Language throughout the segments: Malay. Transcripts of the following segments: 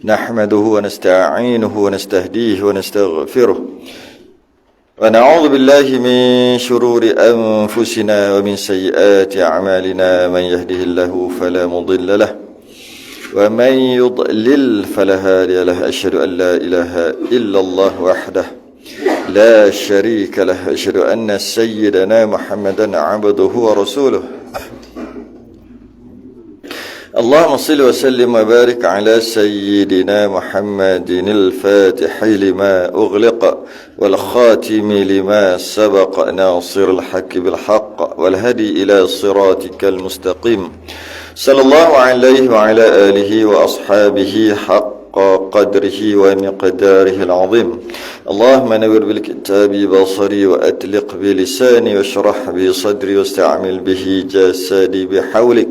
نحمده ونستعينه ونستهديه ونستغفره ونعوذ بالله من شرور أنفسنا ومن سيئات أعمالنا. من يهده الله فلا مضل له ومن يضلل فلا هادي له. أشهد أن لا إله إلا الله وحده لا شريك له. أشهد أن سيدنا محمدا عبده ورسوله. اللهم صل وسلم وبارك على سيدنا محمد الفاتح لما أغلق والخاتم لما سبق ناصر الحق بالحق والهدي إلى صراطك المستقيم صلى الله عليه وعلى آله وأصحابه حق قدره ومقداره العظيم. اللهم نور بالكتاب بصري وأتلق بلساني واشرح بصدري واستعمل به جسدي بحولك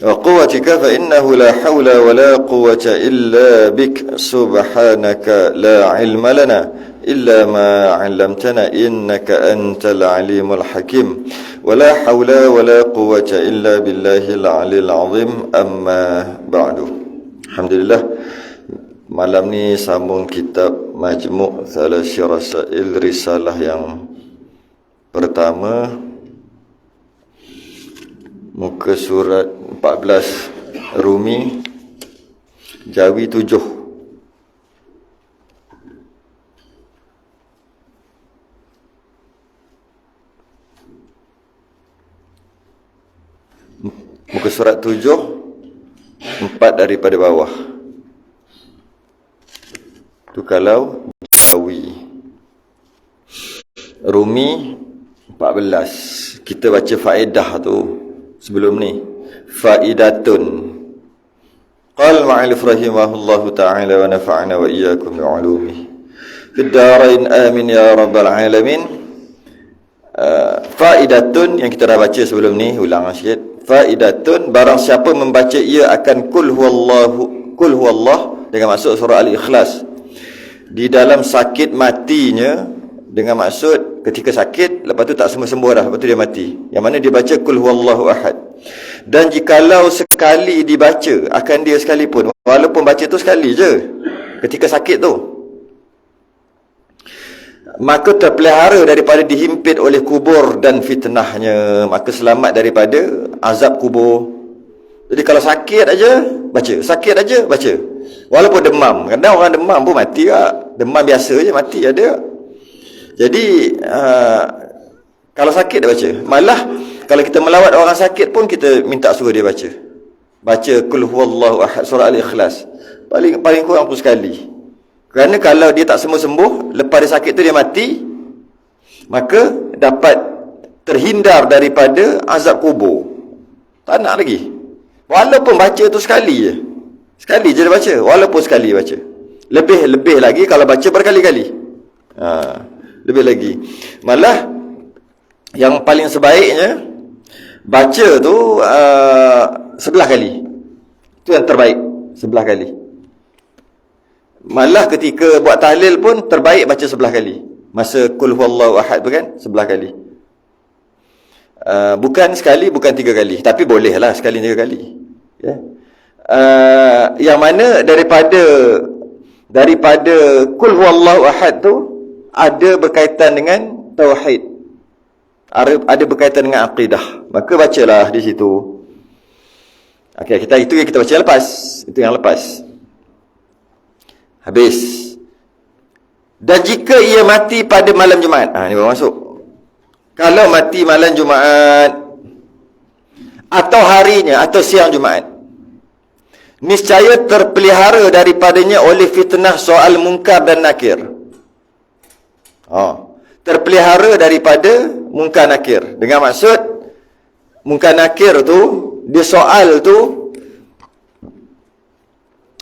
وقوتك فإنه لا حول ولا قوة إلا بك. سبحانك لا علم لنا إلا ما علمتنا إنك أنت العليم الحكيم. ولا حول ولا قوة إلا بالله العلي العظيم. أما بعد. Alhamdulillah, malam ni sambung kitab Majmu' Thalatsi Rasail, risalah yang pertama, muka surat 14, Rumi, Jawi 7. Muka surat 7, 4 daripada bawah. Itu kalau Jawi. Rumi 14. Kita baca faedah tu sebelum ni. Faidatun. Qal ma'alif rahimahullahu ta'ala wa nafa'ana wa iyyakum bi'ulumihi fid darain amin ya rabbal alamin. Faidatun yang kita dah baca sebelum ni, ulang sikit. Faidatun, barang siapa membaca ia akan kul huwallah dengan maksud surah Al-Ikhlas di dalam sakit matinya, dengan maksud ketika sakit, lepas tu tak sembuh dah, lepas tu dia mati, yang mana dia baca kul huwallahu ahad. Dan jikalau sekali dibaca akan dia sekalipun, walaupun baca tu sekali je ketika sakit tu, maka terpelihara daripada dihimpit oleh kubur dan fitnahnya, maka selamat daripada azab kubur. Jadi kalau sakit aja baca, sakit aja baca, walaupun demam. Kadang orang demam pun mati tak? Demam biasa je mati ada. Jadi kalau sakit dia baca. Malah kalau kita melawat orang sakit pun kita minta suruh dia baca. Baca kul huwallahu ahad, surah Al-Ikhlas. Paling kurang pun sekali. Kerana kalau dia tak sembuh, lepas dia sakit tu dia mati, maka dapat terhindar daripada azab kubur. Tak nak lagi. Walaupun baca tu sekali je. Sekali je dia baca, walaupun sekali baca. Lebih lagi kalau baca berkali-kali. Lebih lagi. Malah yang paling sebaiknya baca tu 11 kali. Itu yang terbaik, 11 kali. Malah ketika buat tahlil pun terbaik baca 11 kali. Masa kul huwallahu ahad tu kan 11 kali. Bukan sekali, bukan 3 kali, tapi bolehlah sekali 3 kali. Ya. Yang mana daripada kul huwallahu ahad tu ada berkaitan dengan tauhid, ada berkaitan dengan akidah, maka bacalah di situ. Okey, itu yang kita baca lepas. Itu yang lepas. Habis. Dan jika ia mati pada malam Jumaat, ni baru masuk. Kalau mati malam Jumaat atau harinya atau siang Jumaat, niscaya terpelihara daripadanya oleh fitnah soal munkar dan nakir. Terpelihara daripada munkar nakir. Dengan maksud munkar nakir tu, dia soal tu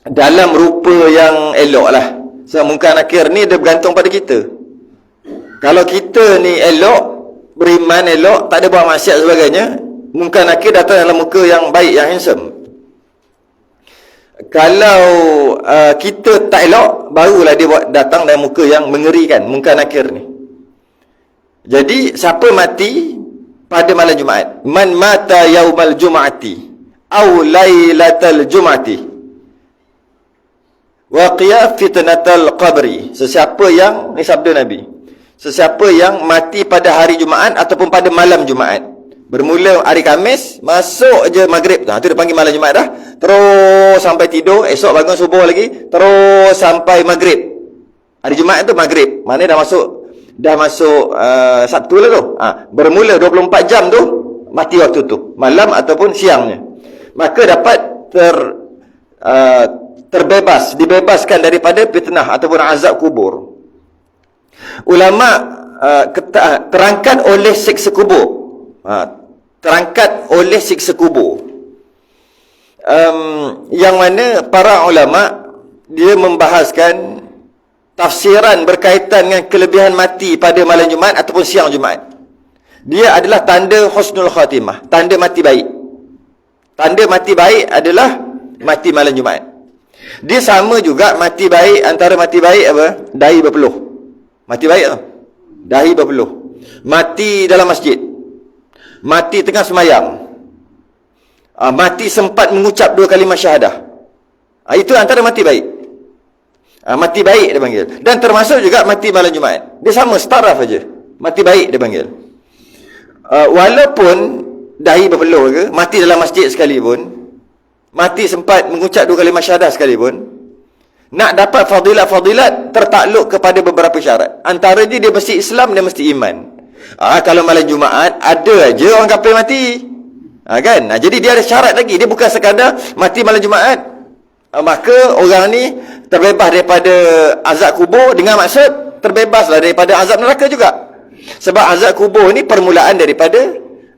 dalam rupa yang elok lah. Sebab munkar nakir ni dia bergantung pada kita. Kalau kita ni elok, beriman elok, tak ada buat maksiat sebagainya, munkar nakir datang dalam muka yang baik, yang handsome. Kalau kita tak elok, barulah dia datang dalam muka yang mengerikan, munkar nakir ni. Jadi siapa mati pada malam Jumaat, man mata yaumal jum'ati au lailatal jum'ati, waqiya fitnatal qabri. Sesiapa yang, ni sabda Nabi, sesiapa yang mati pada hari Jumaat ataupun pada malam Jumaat, bermula hari Khamis, masuk je maghrib, tu dia panggil malam Jumaat dah, terus sampai tidur, esok bangun subuh lagi, terus sampai maghrib. Hari Jumaat tu maghrib, mana dah masuk Sabtu lah tu. Bermula 24 jam tu mati waktu tu, malam ataupun siangnya, maka dapat dibebaskan daripada fitnah ataupun azab kubur. Ulama terangkat oleh siksa kubur. Terangkat oleh siksa kubur. Yang mana para ulama dia membahaskan tafsiran berkaitan dengan kelebihan mati pada malam Jumaat ataupun siang Jumaat. Dia adalah tanda husnul khatimah, tanda mati baik. Tanda mati baik adalah mati malam Jumaat. Dia sama juga mati baik, antara mati baik apa? Dahi berpeluh. Mati baik tu, dahi berpeluh. Mati dalam masjid, mati tengah semayang, mati sempat mengucap 2 kalimah syahadah. Itu antara mati baik. Mati baik dia panggil. Dan termasuk juga mati malam Jumaat. Dia sama, setaraf aja. Mati baik dia panggil. Walaupun dahi berpeluh ke, mati dalam masjid sekalipun, mati sempat mengucap 2 kalimah syahadah sekalipun, nak dapat fadilat-fadilat tertakluk kepada beberapa syarat. Antaranya dia mesti Islam dan mesti iman. Kalau malam Jumaat ada aja orang kafir mati. Kan? Jadi dia ada syarat lagi. Dia bukan sekadar mati malam Jumaat, maka orang ni terbebas daripada azab kubur, dengan maksud terbebaslah daripada azab neraka juga. Sebab azab kubur ni permulaan daripada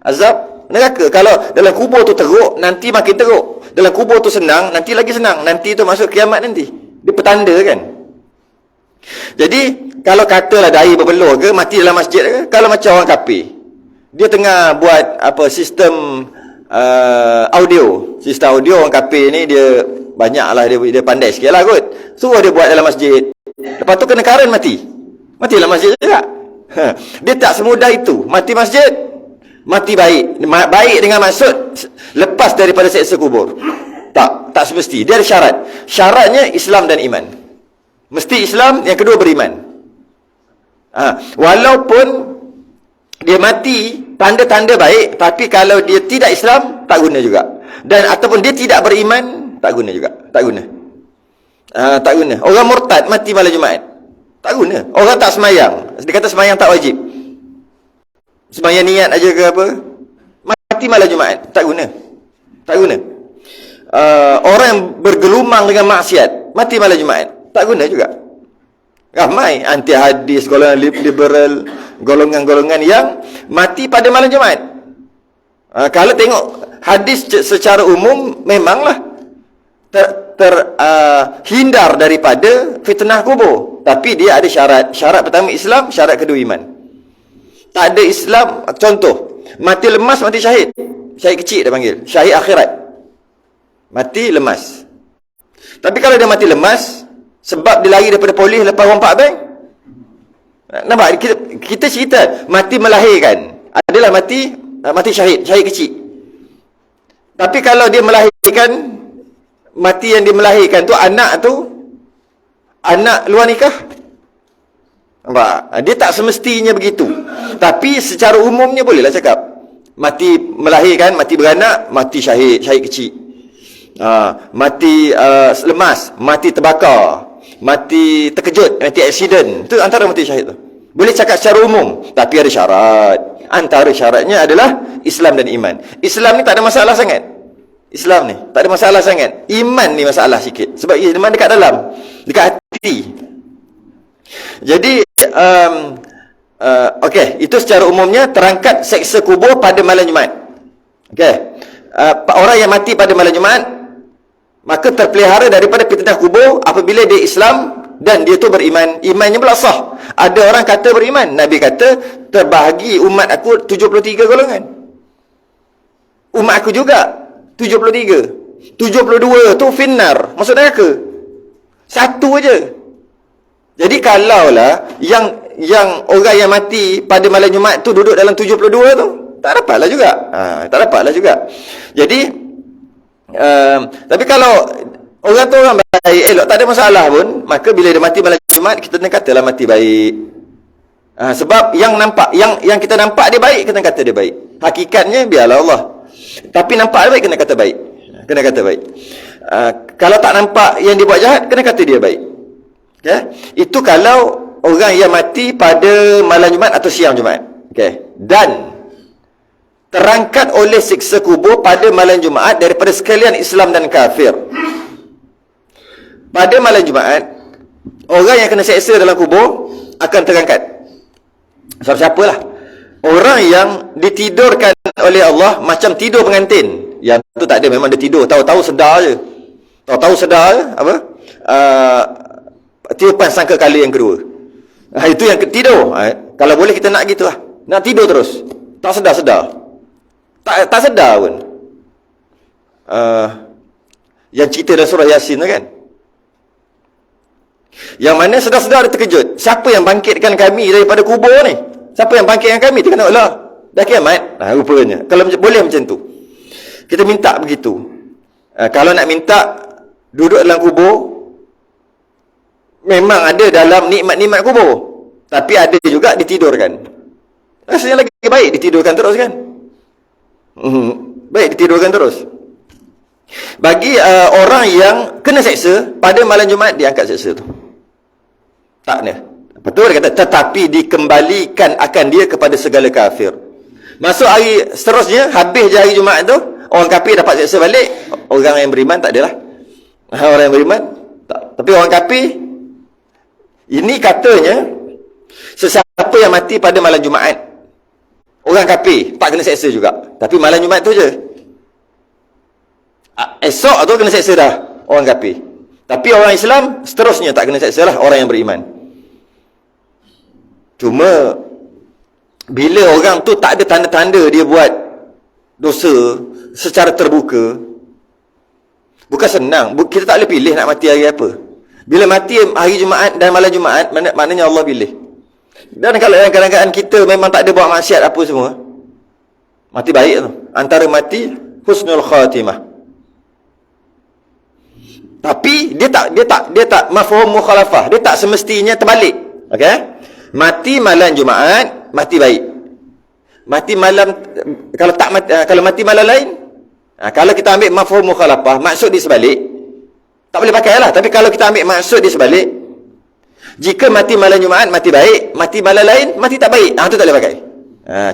azab neraka. Kalau dalam kubur tu teruk, nanti makin teruk. Dalam kubur tu senang, nanti lagi senang. Nanti tu masuk kiamat nanti. Dia petanda kan. Jadi kalau katalah dahi berpeluh ke, mati dalam masjid ke, kalau macam orang kafir, dia tengah buat sistem audio. Sistem audio orang kafir ni dia banyaklah, dia pandai sikit lah kot. Suruh dia buat dalam masjid. Lepas tu kena karen mati. Mati dalam masjid juga. Dia tak semudah itu. Mati masjid, mati baik. Baik dengan maksud lepas daripada seksa kubur. Tak semesti. Dia ada syarat. Syaratnya Islam dan iman. Mesti Islam, yang kedua beriman. Walaupun dia mati tanda-tanda baik, tapi kalau dia tidak Islam, tak guna juga. Dan ataupun dia tidak beriman, tak guna juga. Tak guna. Tak guna. Orang murtad mati malam Jumaat, tak guna. Orang tak semayang, dia kata semayang tak wajib, semayang niat aja ke apa, mati malam Jumaat, tak guna. Tak guna. Orang yang bergelumang dengan maksiat mati malam Jumaat, tak guna juga. Ramai anti hadis, golongan liberal, golongan-golongan yang mati pada malam Jumaat. Kalau tengok hadis secara umum, memanglah hindar daripada fitnah kubur. Tapi dia ada syarat. Syarat pertama Islam, syarat kedua iman. Tak ada Islam, contoh, mati lemas, mati syahid. Syahid kecil dia panggil, syahid akhirat. Mati lemas. Tapi kalau dia mati lemas sebab dia lari daripada polis lepas rompak bank, nampak? Kita cerita mati melahirkan adalah mati syahid kecil. Tapi kalau dia melahirkan, mati yang dia melahirkan tu anak luar nikah, nampak? Dia tak semestinya begitu. Tapi secara umumnya bolehlah cakap mati melahirkan, mati beranak, mati syahid kecil. Mati lemas, mati terbakar, mati terkejut, mati aksiden, itu antara mati syahid tu. Boleh cakap secara umum, tapi ada syarat. Antara syaratnya adalah Islam dan iman. Islam ni tak ada masalah sangat. Islam ni tak ada masalah sangat. Iman ni masalah sikit. Sebab iman dekat dalam, dekat hati. Jadi okey, itu secara umumnya terangkat seksa kubur pada malam Jumaat. Okey. Orang yang mati pada malam Jumaat, maka terpelihara daripada fitnah kubur apabila dia Islam dan dia tu beriman. Imannya pula sah. Ada orang kata beriman, Nabi kata terbahagi umat aku 73 golongan. Umat aku juga 73. 72 tu finnar, masuk neraka. Satu aja. Jadi kalaulah yang orang yang mati pada malam Jumaat tu duduk dalam 72 tu, tak dapatlah juga. Tak dapatlah juga. Jadi tapi kalau Orang tu orang baik, elok, tak ada masalah pun. Maka bila dia mati malam Jumaat, kita kena katalah mati baik. Sebab yang nampak, yang kita nampak dia baik, kena kata dia baik. Hakikatnya biarlah Allah. Tapi nampak dia baik, kena kata baik. Kena kata baik. Kalau tak nampak yang dia buat jahat, kena kata dia baik. Okay? Itu kalau orang yang mati pada malam Jumaat atau siang Jumaat. Okay? Dan terangkat oleh siksa kubur pada malam Jumaat daripada sekalian Islam dan kafir. Pada malam Jumaat, orang yang kena seksa dalam kubur akan terangkat. Siapa-siapalah. Orang yang ditidurkan oleh Allah macam tidur pengantin. Yang tu tak ada, memang dia tidur. Tahu-tahu sedar je. Tahu-tahu sedar je. Apa? Tiupan sangka kali yang kedua. Itu yang tidur. Kalau boleh kita nak gitu lah. Nak tidur terus. Tak sedar-sedar. Tak sedar pun. Yang cerita dalam surah Yasin tu kan. Yang mana sedar-sedar dia terkejut. Siapa yang bangkitkan kami daripada kubur ni? Siapa yang bangkitkan kami? Dia kena Allah. Dah kiamat. Rupanya. Kalau boleh macam tu. Kita minta begitu. Kalau nak minta duduk dalam kubur, memang ada dalam nikmat-nikmat kubur. Tapi ada juga ditidurkan. Rasanya lagi baik ditidurkan terus kan? Baik ditidurkan terus. Bagi orang yang kena seksa, pada malam Jumaat dia angkat seksa tu. Tak ada. Betul dia kata, tetapi dikembalikan akan dia kepada segala kafir. Masuk hari seterusnya, habis je hari Jumaat tu, orang kafir dapat seksa balik. Orang yang beriman tak adalah. Orang yang beriman tak. Tapi orang kafir, ini katanya sesiapa yang mati pada malam Jumaat, orang kafir tak kena seksa juga. Tapi malam Jumaat tu je. Esok tu kena seksa dah orang kafir. Tapi orang Islam seterusnya tak kena seksa lah, orang yang beriman. Cuma bila orang tu tak ada tanda-tanda dia buat dosa secara terbuka, bukan senang. Kita tak boleh pilih nak mati hari apa. Bila mati hari Jumaat dan malam Jumaat, maknanya Allah pilih. Dan kalau dalam keadaan kita memang tak ada buat maksiat apa semua, mati baik tu. Antara mati husnul khatimah. Tapi dia tak mafhum mukhalafah. Dia tak semestinya terbalik. Okey? Mati malam Jumaat, mati baik. Mati malam, kalau mati malam lain, kalau kita ambil mafhum mukhalafah, maksud dia sebalik, tak boleh pakai lah. Tapi kalau kita ambil maksud dia sebalik, jika mati malam Jumaat, mati baik. Mati malam lain, mati tak baik. Itu tak boleh pakai.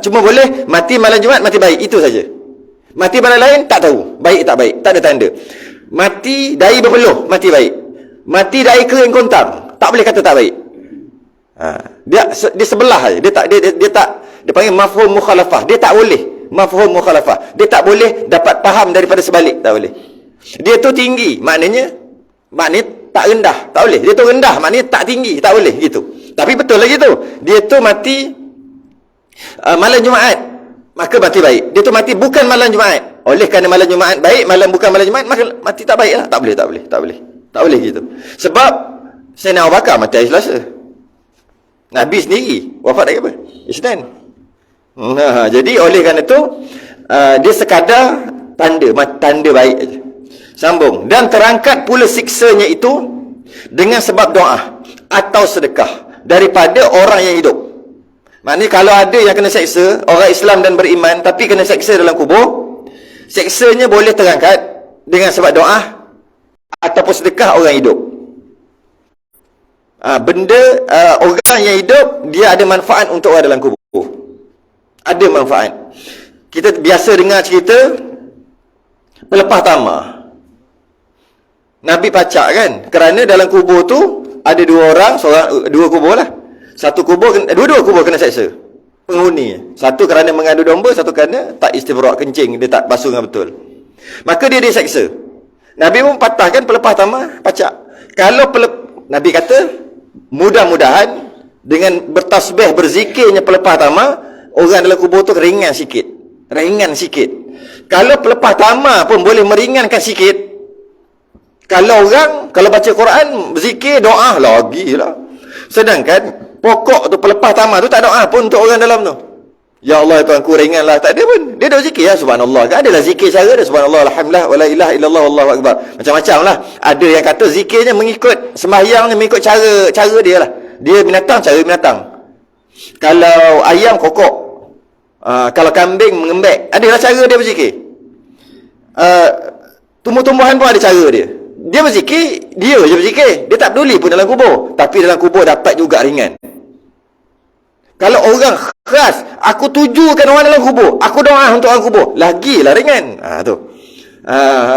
Cuma boleh mati malam Jumaat, mati baik. Itu saja. Mati malam lain, tak tahu. Baik tak baik. Tak ada tanda. Mati dahi berpeluh, mati baik. Mati dahi kering kontam, tak boleh kata tak baik. Dia sebelah saja. Dia panggil mafhum mukhalafah. Dia tak boleh mafhum mukhalafah. Dia tak boleh dapat faham daripada sebalik. Tak boleh. Dia tu tinggi, maknanya tak rendah. Tak boleh. Dia tu rendah, maknanya tak tinggi. Tak boleh gitu. Tapi betul lagi tu. Dia tu mati malam Jumaat, maka mati baik. Dia tu mati bukan malam Jumaat. Oleh kerana malam Jumaat baik, bukan malam Jumaat, maka mati tak baik lah. Tak boleh. Tak boleh gitu. Sebab Sayyidina Abu Bakar mati hari Selasa. Nabi sendiri wafat hari apa? Isnin. Jadi oleh kerana itu dia sekadar tanda baik aja. Sambung. Dan terangkat pula siksanya itu dengan sebab doa atau sedekah daripada orang yang hidup. Maknanya kalau ada yang kena seksa, orang Islam dan beriman, tapi kena seksa dalam kubur, seksanya boleh terangkat dengan sebab doa ataupun sedekah orang hidup. Orang yang hidup, dia ada manfaat untuk orang dalam kubur. Ada manfaat. Kita biasa dengar cerita pelepah tamah. Nabi pacak kan, kerana dalam kubur tu ada dua orang, dua kubur lah. Dua-dua kubur kena seksa penghuni. Satu kerana mengadu domba, satu kerana tak istibrak kencing, dia tak basuh dengan betul. Maka dia diseksa. Nabi pun patahkan pelepah tamah, pacak. Kalau Nabi kata, mudah-mudahan dengan bertasbih, berzikirnya pelepah tamah, orang dalam kubur tu ringan sikit. Kalau pelepah tamah pun boleh meringankan sikit, kalau baca Quran, berzikir, doa lagi lah. Sedangkan pokok tu pelepah tamah tu tak doa pun untuk orang dalam tu. Ya Allah Tuhanku ringanlah. Tak ada pun. Dia dah zikir ya subhanallah. Kan adalah zikir cara dia subhanallah alhamdulillah wala ilaha illallah wallahu akbar. Macam-macam lah. Ada yang kata zikirnya mengikut sembahyangnya mengikut cara dia lah. Dia binatang cara binatang. Kalau ayam kokok. Kalau kambing mengembek. Adalah cara dia berzikir. Tumbuh-tumbuhan pun ada cara dia. Dia berzikir, dia je berzikir. Dia tak peduli pun dalam kubur. Tapi dalam kubur dapat juga ringan. Kalau orang keras, aku tujukan orang dalam kubur, aku doa untuk orang kubur, lagilah ringan.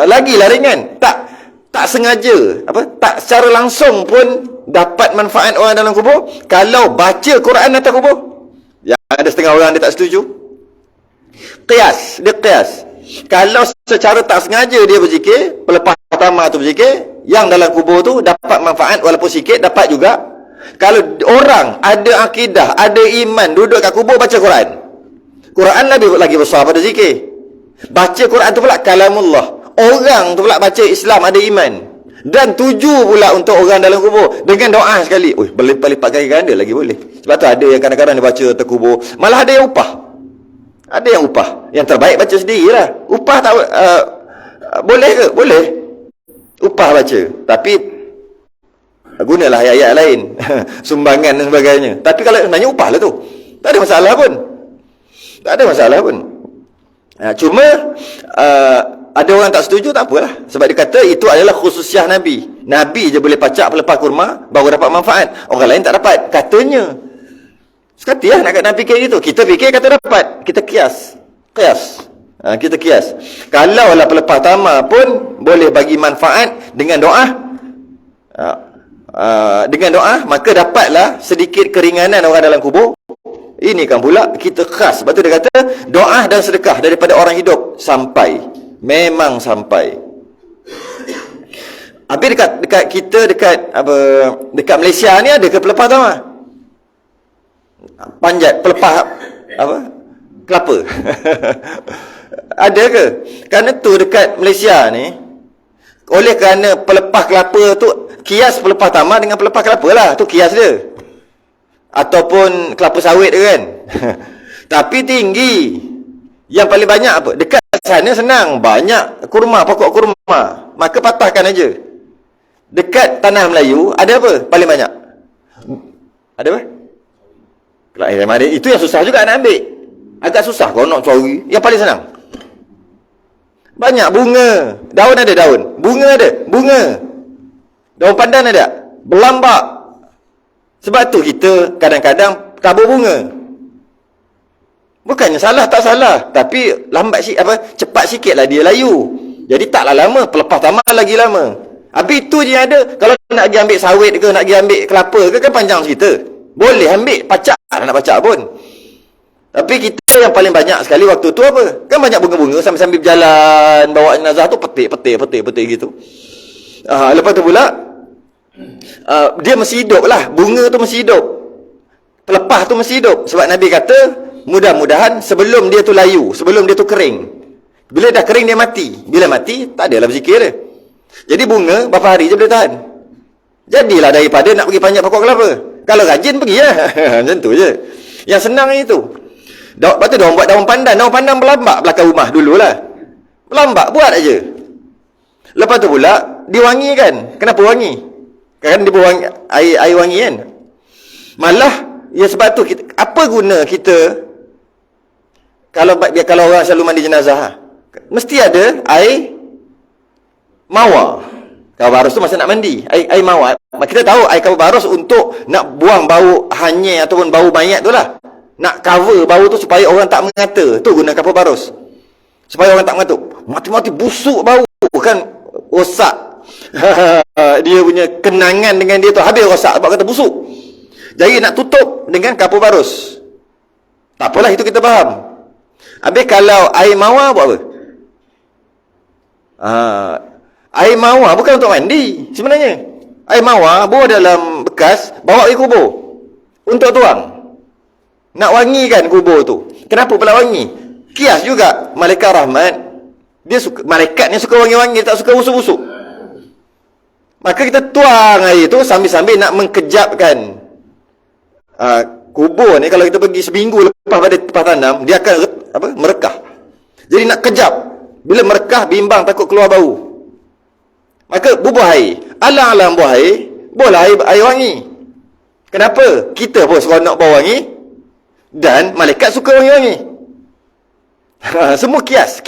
Lagilah ringan. Tak sengaja, tak secara langsung pun dapat manfaat orang dalam kubur. Kalau baca Quran atas kubur, yang ada setengah orang dia tak setuju. Dia qiyas. Kalau secara tak sengaja dia berzikir, pelepah pertama tu berzikir, yang dalam kubur tu dapat manfaat walaupun sikit, dapat juga. Kalau orang ada akidah, ada iman, duduk kat kubur baca Quran. Quran lagi besar pada zikir. Baca Quran tu pula kalamullah. Orang tu pula baca Islam, ada iman. Dan tuju pula untuk orang dalam kubur dengan doa sekali. Berlipat-lipat kali ganda lagi boleh. Sebab tu ada yang kadang-kadang dia baca terkubur. Malah ada yang upah. Ada yang upah. Yang terbaik baca sendirilah. Upah tak boleh ke? Boleh. Upah baca. Tapi gunalah ayat-ayat lain. Sumbangan dan sebagainya. Tapi kalau sebenarnya upah lah tu. Tak ada masalah pun. Tak ada masalah pun. Cuma ada orang tak setuju, tak apalah. Sebab dia kata itu adalah khususiah Nabi. Nabi je boleh pacak pelepah kurma, baru dapat manfaat. Orang lain tak dapat. Katanya. Sekati lah nak kata Nabi fikir gitu. Kita fikir kata dapat. Kita kias. Kita kias. Kalaulah pelepah tama pun boleh bagi manfaat dengan doa. Dengan doa, maka dapatlah sedikit keringanan orang dalam kubur. Ini kan pula kita khas. Sebab tu dia kata doa dan sedekah daripada orang hidup sampai. Memang sampai. Habis dekat kita dekat Malaysia ni ada ke pelepah tama? Panjat pelepah kelapa. Ada ke? Kerana tu dekat Malaysia ni, oleh kerana pelepah kelapa tu kias pelepah tama dengan pelepah kelapa lah. Tu kias dia. Ataupun kelapa sawit dia kan. Tapi tinggi. Yang paling banyak apa? Dekat sana senang. Banyak kurma, pokok kurma. Maka patahkan aja. Dekat tanah Melayu ada apa paling banyak? Ada apa? Itu yang susah juga nak ambil. Agak susah kau nak cari. Yang paling senang. Banyak bunga. Daun ada daun. Bunga ada. Bunga. Daun pandan ada. Berlambak. Sebab tu kita kadang-kadang tabur bunga. Bukannya salah, tak salah. Tapi lambat cepat sikit lah dia layu. Jadi taklah lama. Pelepah tama lagi lama. Habis itu je yang ada. Kalau nak pergi ambil sawit ke, nak pergi ambil kelapa ke, kan panjang cerita. Boleh ambil. Pacak. Nak pacak pun. Tapi kita yang paling banyak sekali waktu tu apa? Kan banyak bunga-bunga sambil-sambil berjalan. Bawa jenazah tu petik gitu. Lepas tu pula dia mesti hidup lah. Bunga tu mesti hidup. Pelepah tu mesti hidup. Sebab Nabi kata mudah-mudahan sebelum dia tu layu, sebelum dia tu kering. Bila dah kering dia mati. Bila mati tak adalah berzikir dia. Jadi bunga berapa hari je boleh tahan. Jadilah daripada nak pergi panjat pokok kelapa. Kalau rajin pergi lah. Macam tu je. Yang senang itu. Lepas tu dia buat daun pandan. Daun pandan berlambak belakang rumah dululah. Berlambak buat aja. Lepas tu pula diwangi kan. Kenapa wangi? Kan dia buang air wangi kan. Malah ya sebab tu apa guna kita kalau orang selalu mandi jenazah, mesti ada air mawar. Kabar barus tu masa nak mandi, air mawar. Kita tahu air kabar barus untuk nak buang bau hanyir ataupun bau mayat tu lah. Nak cover bau tu supaya orang tak mengata. Tu guna kabar barus. Supaya orang tak mengata. Mati-mati busuk bau kan, rosak. Dia punya kenangan dengan dia tu habis rosak sebab kata busuk. Jadi nak tutup dengan kapur barus. Tak apalah, itu kita faham. Habis kalau air mawar buat apa? Air mawar bukan untuk mandi sebenarnya. Air mawar bawa dalam bekas, bawa pergi kubur untuk tuang. Nak wangikan kubur tu. Kenapa pula wangi? Kias juga malaikat rahmat. Dia suka, malaikat ni suka wangi-wangi, tak suka busuk-busuk. Maka kita tuang air tu sambil-sambil nak mengkejapkan kubur ni. Kalau kita pergi seminggu pada tempat tanam, dia akan merekah. Jadi nak kejap. Bila merekah, bimbang, takut keluar bau. Maka bubuh air. Alang-alang buah air, boleh air wangi. Kenapa? Kita pun seronok bau wangi dan malaikat suka wangi-wangi. Semua kias.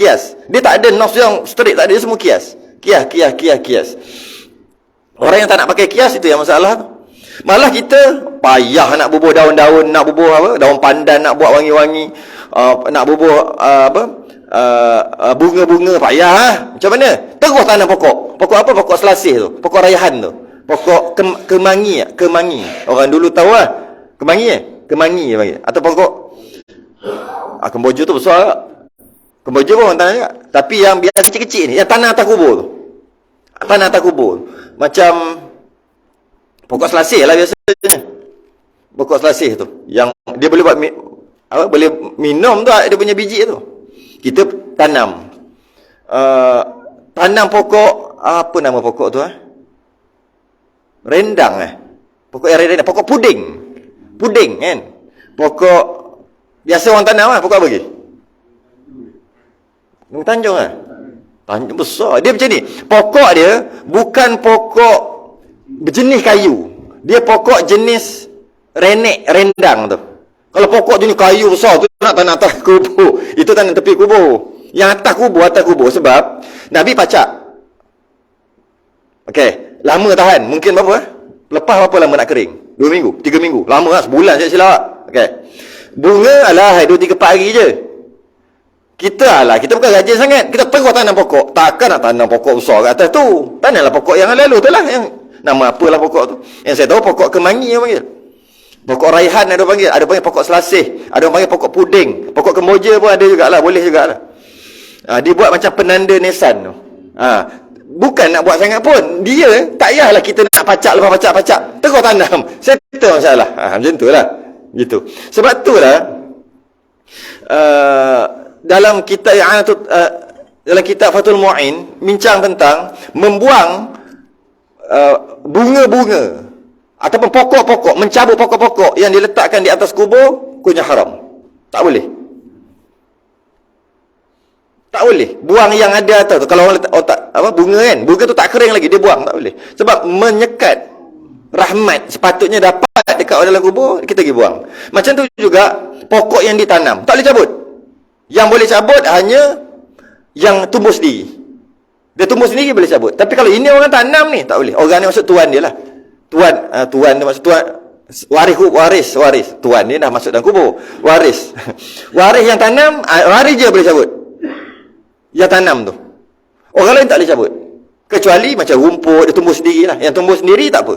Dia tak ada nafsu yang straight, tak ada, dia semua kias. Kias. Orang yang tak nak pakai kias, itu yang masalah. Malah kita payah nak bubuh daun-daun, nak bubuh daun pandan, nak buat wangi-wangi, nak bubuh bunga-bunga, payah. Macam mana? Terus tanam pokok. Pokok apa? Pokok selasih tu, pokok raihan tu, pokok kemangi. Orang dulu tahu lah kemangi panggil. Atau pokok kemboja tu besar tak? Kemboja pun orang tanam juga. Tapi yang biasa kecil-kecil ni, yang tanah atas kubur tu, macam pokok selasih lah biasanya. Pokok selasih tu yang dia boleh buat boleh minum tu, dia punya biji tu. Kita tanam pokok, apa nama pokok tu? Rendang pokok yang rendang, pokok puding kan. Pokok biasa orang tanam pokok apa lagi? Tanjung Tanjung besar. Dia macam ni. Pokok dia bukan pokok berjenis kayu. Dia pokok jenis rendang tu. Kalau pokok jenis kayu besar tu nak tanam atas kubur, itu tanam tepi kubur. Yang atas kubur sebab Nabi pacak. Okey, lama tahan. Mungkin berapa? Lepas berapa lama nak kering? 2 minggu, 3 minggu. Lama lah, sebulan saya silap. Okey. Bunga 2-3 hari je. Kita bukan rajin sangat. Kita terus tanam pokok. Takkan nak tanam pokok besar kat atas tu. Tanamlah pokok yang lalu tu lah. Yang nama apalah pokok tu. Yang saya tahu pokok kemangi yang panggil. Pokok raihan ada panggil. Ada panggil pokok selasih. Ada orang panggil pokok puding. Pokok kemboja pun ada jugalah. Boleh jugalah. Dia buat macam penanda nisan tu. Bukan nak buat sangat pun. Dia tak payahlah kita nak pacak lepas pacak. Terus tanam. Settle masalah. Macam tu lah. Gitu. Sebab tu lah. Dalam kitab dalam kitab Fathul Mu'in bincang tentang membuang bunga-bunga ataupun pokok-pokok, mencabut pokok-pokok yang diletakkan di atas kubur, hukumnya haram. Tak boleh. Buang yang ada atas tu. Kalau orang letak bunga kan, bunga tu tak kering lagi, dia buang, tak boleh. Sebab menyekat rahmat sepatutnya dapat dekat dalam kubur, kita pergi buang. Macam tu juga pokok yang ditanam, tak boleh cabut. Yang boleh cabut hanya yang tumbuh sendiri. Dia tumbuh sendiri boleh cabut. Tapi kalau ini orang tanam ni, tak boleh. Orang ni maksud tuan dia lah. Tuan dia maksud tuan. Waris. Tuan ni dah masuk dalam kubur. Waris yang tanam, waris je boleh cabut. Yang tanam tu. Orang lain tak boleh cabut. Kecuali macam rumput, dia tumbuh sendiri lah. Yang tumbuh sendiri tak apa.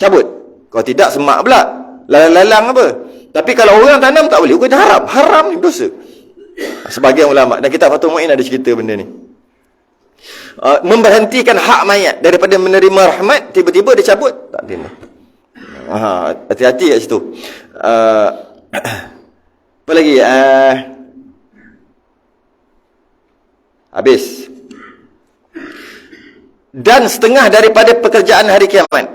Cabut. Kalau tidak, semak pula. Lalang-lalang apa. Tapi kalau orang tanam tak boleh. Hukumnya haram. Haram ni dosa. Sebagian ulama' dan kitab Fathul Mu'in ada cerita benda ni. Memberhentikan hak mayat daripada menerima rahmat, tiba-tiba dia cabut, tak terima. Hati-hati kat situ. Apa lagi? Habis. Dan setengah daripada pekerjaan hari kiamat.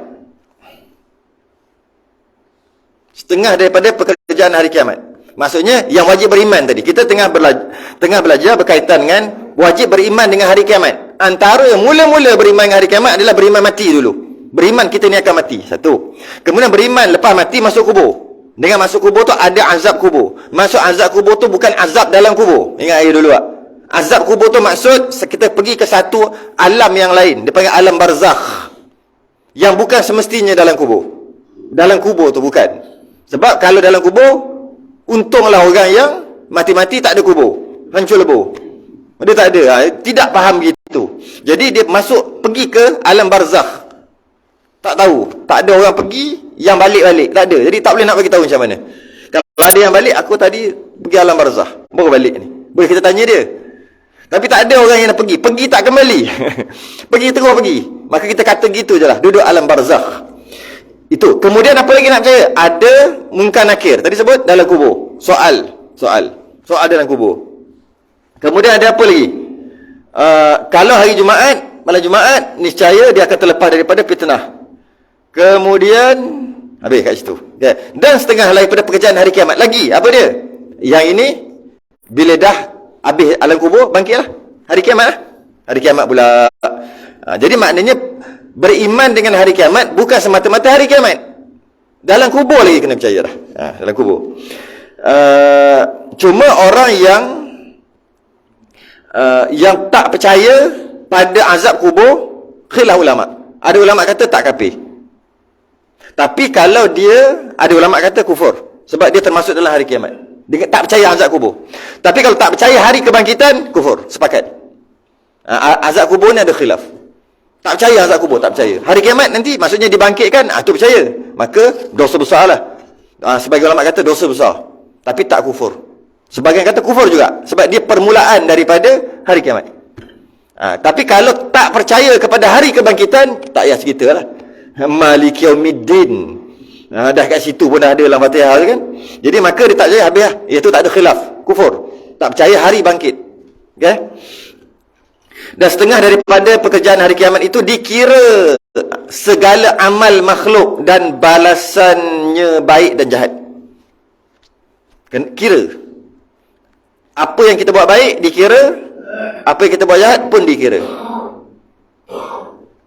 Setengah daripada pekerjaan hari kiamat. Maksudnya yang wajib beriman tadi. Kita tengah belajar berkaitan dengan wajib beriman dengan hari kiamat. Antara mula-mula beriman dengan hari kiamat adalah beriman mati dulu. Beriman kita ni akan mati. Satu. Kemudian beriman lepas mati masuk kubur. Dengan masuk kubur tu ada azab kubur. Masuk azab kubur tu bukan azab dalam kubur. Ingat air dulu tak? Azab kubur tu maksud kita pergi ke satu alam yang lain. Dia panggil alam barzakh. Yang bukan semestinya dalam kubur. Dalam kubur tu bukan. Sebab kalau dalam kubur, untunglah orang yang mati-mati tak ada kubur. Hancur lebur. Dia tak ada. Tidak faham gitu. Jadi dia pergi ke alam barzakh. Tak tahu. Tak ada orang pergi yang balik-balik. Tak ada. Jadi tak boleh nak bagi tahu macam mana. Kalau ada yang balik, aku tadi pergi alam barzakh. Baru balik ni. Boleh kita tanya dia. Tapi tak ada orang yang nak pergi. Pergi tak kembali. Pergi terus pergi. Maka kita kata gitu je lah. Duduk alam barzakh. Itu. Kemudian apa lagi nak percaya? Ada munkar nakir. Tadi sebut dalam kubur. Soal dalam kubur. Kemudian ada apa lagi? Kalau hari Jumaat, malam Jumaat, niscaya dia akan terlepas daripada fitnah. Kemudian Habis kat situ. Okay. Dan setengah daripada pekerjaan hari kiamat. Lagi, apa dia? Yang ini, bila dah habis alam kubur, bangkitlah. Hari kiamat lah. Hari kiamat pula. Jadi maknanya, beriman dengan hari kiamat, bukan semata-mata hari kiamat. Dalam kubur lagi kena percaya dah. Dalam kubur. Cuma orang yang tak percaya pada azab kubur, khilaf ulama. Ada ulama kata tak kafir. Tapi kalau dia, ada ulama kata kufur, sebab dia termasuk dalam hari kiamat. Dia tak percaya azab kubur. Tapi kalau tak percaya hari kebangkitan, kufur. Sepakat. Azab kubur ni ada khilaf. Tak percaya azab kubur, tak percaya. Hari kiamat nanti, maksudnya dibangkitkan, tu percaya. Maka dosa besar lah. Sebagai ulama kata dosa besar. Tapi tak kufur. Sebagian kata kufur juga. Sebab dia permulaan daripada hari kiamat. Tapi kalau tak percaya kepada hari kebangkitan, tak payah cerita lah. Maliki yaumiddin. Dah kat situ pun dah ada dalam Fatihah kan. Jadi maka dia tak percaya, habis lah. Itu tak ada khilaf. Kufur. Tak percaya hari bangkit. Okay? Dan setengah daripada pekerjaan hari kiamat itu dikira segala amal makhluk dan balasannya baik dan jahat. Kira. Apa yang kita buat baik dikira, apa yang kita buat jahat pun dikira.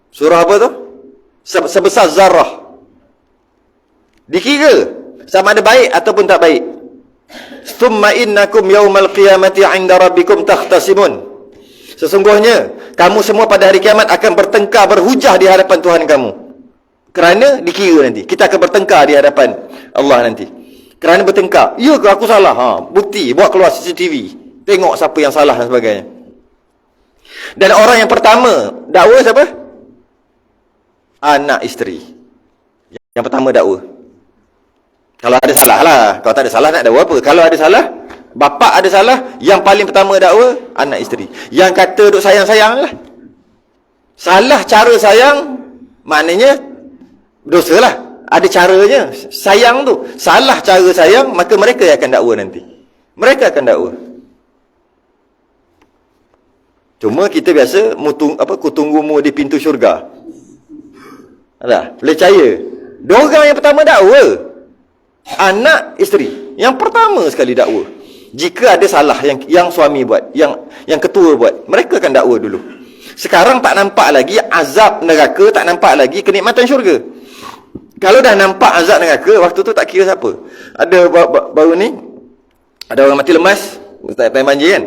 Surah apa tu? Sebesar zarah. Dikira sama ada baik ataupun tak baik. Thumma innakum yawmal qiyamati 'inda rabbikum takhtasimun. Sesungguhnya kamu semua pada hari kiamat akan bertengkar, berhujah di hadapan Tuhan kamu. Kerana dikira nanti. Kita akan bertengkar di hadapan Allah nanti. Kerana bertengkar. Ya ke aku salah? Bukti. Buat keluar CCTV. Tengok siapa yang salah dan sebagainya. Dan orang yang pertama dakwa siapa? Anak isteri. Yang pertama dakwa. Kalau ada salah lah. Kalau tak ada salah nak dakwa apa? Kalau ada salah, bapa ada salah, yang paling pertama dakwa anak isteri. Yang kata duk sayang-sayang lah. Salah cara sayang, maknanya dosa lah. Ada caranya. Sayang tu. Salah cara sayang, maka mereka yang akan dakwa nanti. Mereka akan dakwa. Cuma kita biasa kutunggumu di pintu syurga. Alah, boleh percaya. Diorang yang pertama dakwa. Anak isteri. Yang pertama sekali dakwa. Jika ada salah yang suami buat, yang ketua buat, mereka akan dakwa dulu. Sekarang tak nampak lagi azab neraka, tak nampak lagi kenikmatan syurga. Kalau dah nampak azab neraka, waktu tu tak kira siapa. Ada baru ni, ada orang mati lemas, time banjir kan.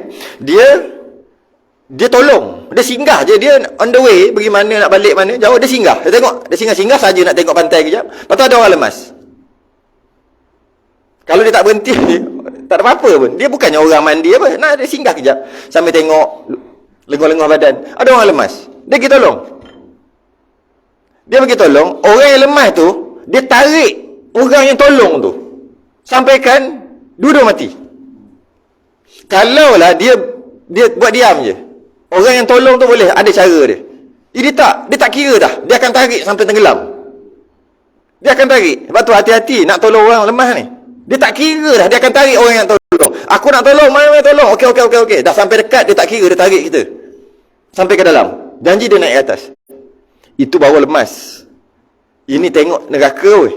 Dia tolong. Dia singgah je. Dia on the way, pergi mana, nak balik mana, jauh, dia singgah. Dia tengok, dia singgah saja nak tengok pantai kejap. Lepas tu ada orang lemas. Kalau dia tak berhenti, tak ada apa-apa pun. Dia bukannya orang mandi apa. Nah, dia singgah kejap. Sambil tengok, lenguh-lenguh badan. Ada orang lemas. Dia pergi tolong. Dia pergi tolong. Orang yang lemas tu, dia tarik orang yang tolong tu. Sampaikan, dua-dua mati. Kalaulah dia buat diam je. Orang yang tolong tu boleh, ada cara dia. Dia tak kira dah. Dia akan tarik sampai tenggelam. Dia akan tarik. Sebab tu hati-hati nak tolong orang lemah ni. Dia tak kira dah. Dia akan tarik orang yang tolong. Aku nak tolong, mana tolong. Okey. Dah sampai dekat, dia tak kira, dia tarik kita. Sampai ke dalam. Janji dia naik ke atas. Itu baru lemas. Ini tengok neraka weh.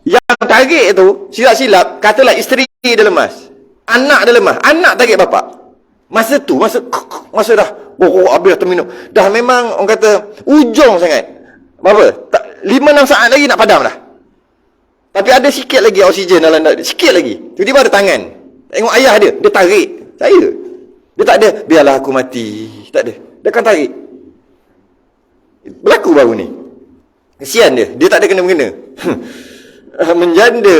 Yang tarik tu, silap-silap, katalah isteri dia lemas. Anak dia lemah. Anak tarik bapak. Masa dah habis dah terminum. Dah memang orang kata ujung sangat. Berapa? 5-6 saat lagi nak padam dah. Tapi ada sikit lagi oksigen dalam sikit lagi. Tiba-tiba ada tangan. Tengok ayah dia tarik. Saya. Dia tak ada biarlah aku mati. Tak ada. Dia akan tarik. Berlaku baru ni. Kesian dia. Dia tak ada kena-mengena. Menjanda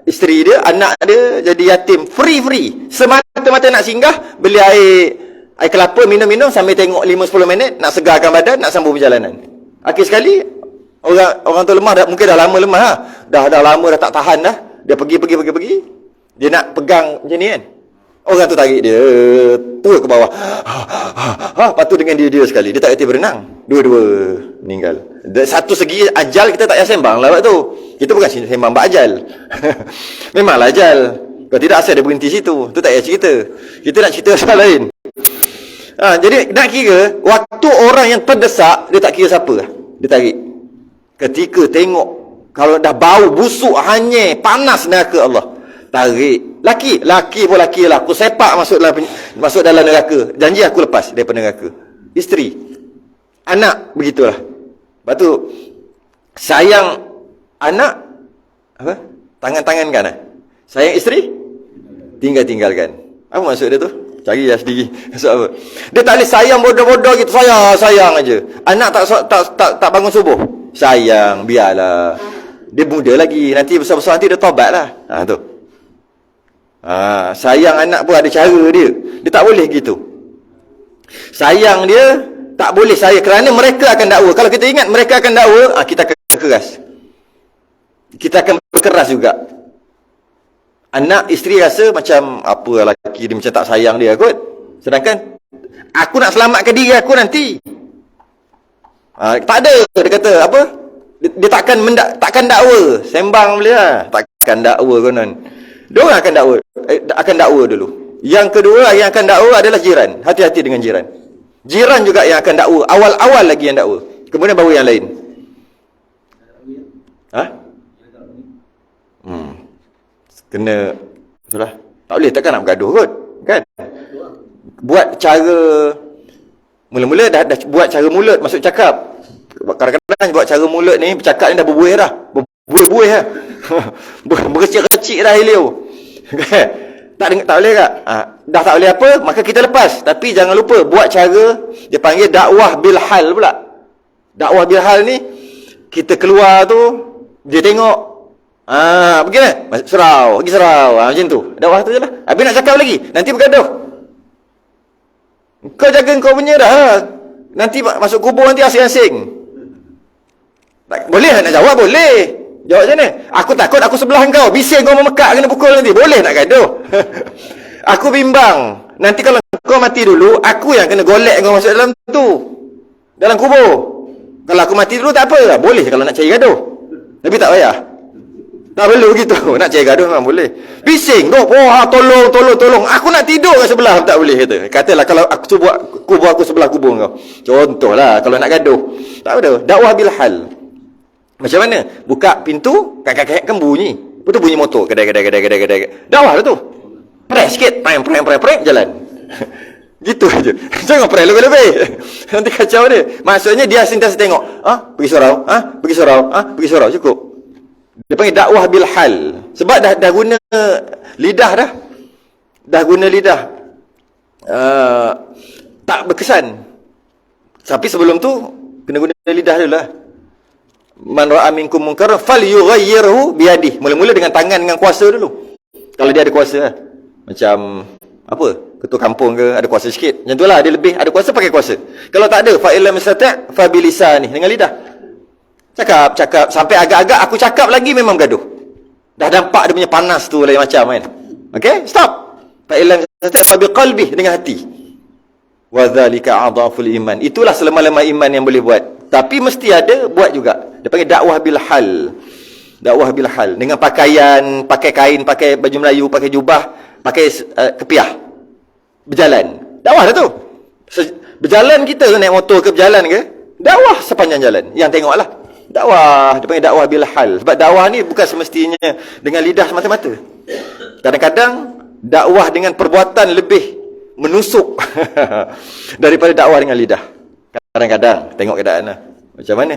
isteri dia, anak dia jadi yatim. Free. Semata-mata nak singgah, beli air kelapa, minum-minum sambil tengok 5-10 minit, nak segarkan badan, nak sambung perjalanan. Akhir sekali, orang tu lemah, mungkin dah lama lemah lah. Dah lama dah tak tahan dah. Dia pergi. Dia nak pegang macam ni kan. Orang tu tarik dia turun ke bawah. Lepas tu dengan dia sekali. Dia tak kerti berenang. Dua-dua meninggal. Satu segi ajal kita tak payah sembang lah waktu tu. Kita bukan sembang bak ajal. Memanglah ajal. Kalau tidak asal dia berhenti situ. Tu tak payah cerita. Kita nak cerita pasal lain. Jadi nak kira waktu orang yang terdesak, dia tak kira siapa lah. Dia tarik. Ketika tengok kalau dah bau busuk, hanyir, panas neraka Allah, tarik. Laki pun laki lah, aku sepak masuk dalam neraka. Janji aku lepas daripada neraka. Isteri, anak, begitulah. Lepas tu sayang anak, apa? Tangan-tangankan lah. Sayang isteri, tinggalkan. Apa maksud dia tu? Cari lah sendiri. Maksud apa? Dia tak boleh sayang bodoh-bodoh gitu. Sayang aja. Anak tak bangun subuh, sayang, biarlah. Dia muda lagi, nanti besar-besar nanti dia tobat lah. Tu. Sayang anak pun ada cara dia. Dia tak boleh gitu. Sayang dia tak boleh saya, kerana mereka akan dakwa. Kalau kita ingat mereka akan dakwa, kita akan keras. Kita akan berkeras juga. Anak, isteri rasa macam apa lelaki dia macam tak sayang dia kot. Sedangkan aku nak selamatkan diri aku nanti. Tak ada, dia kata apa? Dia takkan dakwa. Sembang boleh lah. Takkan dakwa konon. Diorang akan dakwa dulu. Yang kedua yang akan dakwa adalah jiran. Hati-hati dengan jiran. Jiran juga yang akan dakwa. Awal-awal lagi yang dakwa. Kemudian baru yang lain. Kena itulah. Tak boleh, takkan nak bergaduh kot, kan? Buat cara mula-mula dah buat cara mulut masuk cakap. Kadang-kadang buat cara mulut ni, bercakap ni dah berbuih dah. Berbuih dah. Berkecik-kecik dah hilio. Tak boleh tak? Dah tak boleh apa, maka kita lepas. Tapi jangan lupa buat cara, dia panggil dakwah bil hal pula. Dakwah bil hal ni, kita keluar tu, dia tengok, pergi lah, pergi serau, macam tu. Dakwah tu je lah. Habis nak cakap lagi, nanti bergaduh. Kau jaga kau punya dah. Nanti masuk kubur nanti asing-asing. Boleh nak jawab? Boleh. Jawab macam mana? Aku takut aku sebelah kau, bising kau memekak, kena pukul nanti. Boleh nak gaduh? Aku bimbang, nanti kalau kau mati dulu, aku yang kena golek kau masuk dalam tu, dalam kubur. Kalau aku mati dulu tak apa, boleh kalau nak cari gaduh. Tapi tak payah. Tak perlu gitu. Nak cari gaduh memang boleh. Bising kau, tolong. Aku nak tidur kat sebelah, tak boleh kata. Katalah kalau aku buat kubur aku sebelah kubur kau. Contohlah kalau nak gaduh. Tak ada. Dakwah bil hal. Macam mana? Buka pintu, kakak-kakak kan bunyi. Betul bunyi motor. Kedai. Dakwah lah tu. Press sikit, press, jalan. Gitu aja. Jangan press lebih-lebih. Nanti kacau dia. Maksudnya dia sentiasa tengok. Pergi surau, cukup. Dia panggil dakwah bil hal. Sebab dah guna lidah dah. Dah guna lidah. Tak berkesan. Tapi sebelum tu kena guna lidah dulu lah. Man ra'a minkum munkaran falyughayyirhu biyadihi. Mula-mula dengan tangan, dengan kuasa dulu. Kalau dia ada kuasa lah. Macam apa? Ketua kampung ke, ada kuasa sikit. Macam itulah, dia lebih ada kuasa, pakai kuasa. Kalau tak ada, fa illam yastati' fa bilisani, dengan lidah. Cakap sampai agak-agak aku cakap lagi memang gaduh. Dah nampak dia punya panas tu lain macam kan. Okey, stop. Fa illam yastati' fa biqalbihi, dengan hati. Wa dzalika adhaful iman. Itulah selemah-lemah iman yang boleh buat. Tapi mesti ada buat juga. Dia panggil dakwah bil hal. Dakwah bil hal. Dengan pakaian, pakai kain, pakai baju Melayu, pakai jubah, pakai kepiah. Berjalan. Dakwah dah tu. Berjalan kita naik motor ke berjalan ke? Dakwah sepanjang jalan. Yang tengoklah. Dakwah. Dia panggil dakwah bil hal. Sebab dakwah ni bukan semestinya dengan lidah semata-mata. Kadang-kadang dakwah dengan perbuatan lebih menusuk daripada dakwah dengan lidah. Kadang-kadang tengok keadaan lah. Macam mana.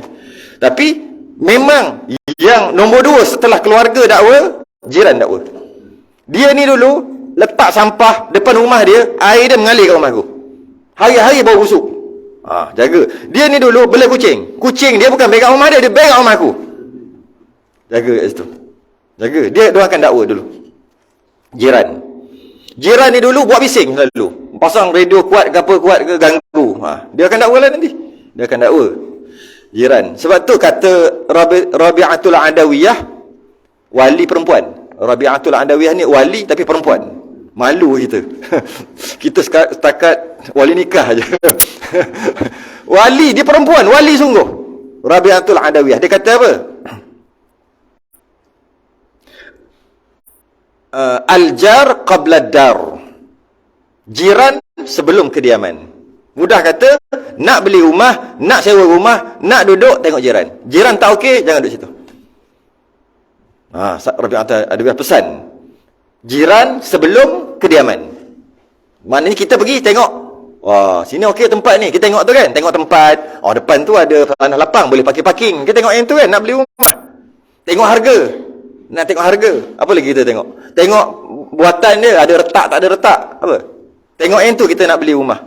Tapi memang yang nombor 2 setelah keluarga dakwa, jiran dakwa. Dia ni dulu letak sampah depan rumah dia, air dia mengalir kat rumah aku. Hari-hari bau busuk. Jaga. Dia ni dulu bela kucing. Kucing dia bukan beg kat rumah dia beg kat rumah aku. Jaga kat situ. Jaga. Dia akan dakwa dulu. Jiran ni dulu buat bising selalu. Pasang radio kuat ke apa kuat ke, ganggu. Dia akan dakwa lah nanti. Dia akan dakwa. Jiran. Sebab tu kata Rabi'atul Adawiyah, wali perempuan. Rabi'atul Adawiyah ni wali tapi perempuan. Malu kita. Kita setakat wali nikah aja. Wali, dia perempuan, wali sungguh. Rabi'atul Adawiyah. Dia kata apa? Al-jar qabla dar. Jiran sebelum kediaman. Mudah kata, nak beli rumah, nak sewa rumah, nak duduk, tengok jiran. Jiran tak okey, jangan duduk situ. Ada pesan. Jiran sebelum kediaman. Maknanya kita pergi tengok. Wah, sini okey tempat ni. Kita tengok tu kan. Tengok tempat. Oh, depan tu ada tanah lapang. Boleh parking. Kita tengok yang tu kan. Nak beli rumah. Tengok harga. Nak tengok harga. Apa lagi kita tengok? Tengok buatan dia. Ada retak, tak ada retak. Apa? Tengok yang tu kita nak beli rumah.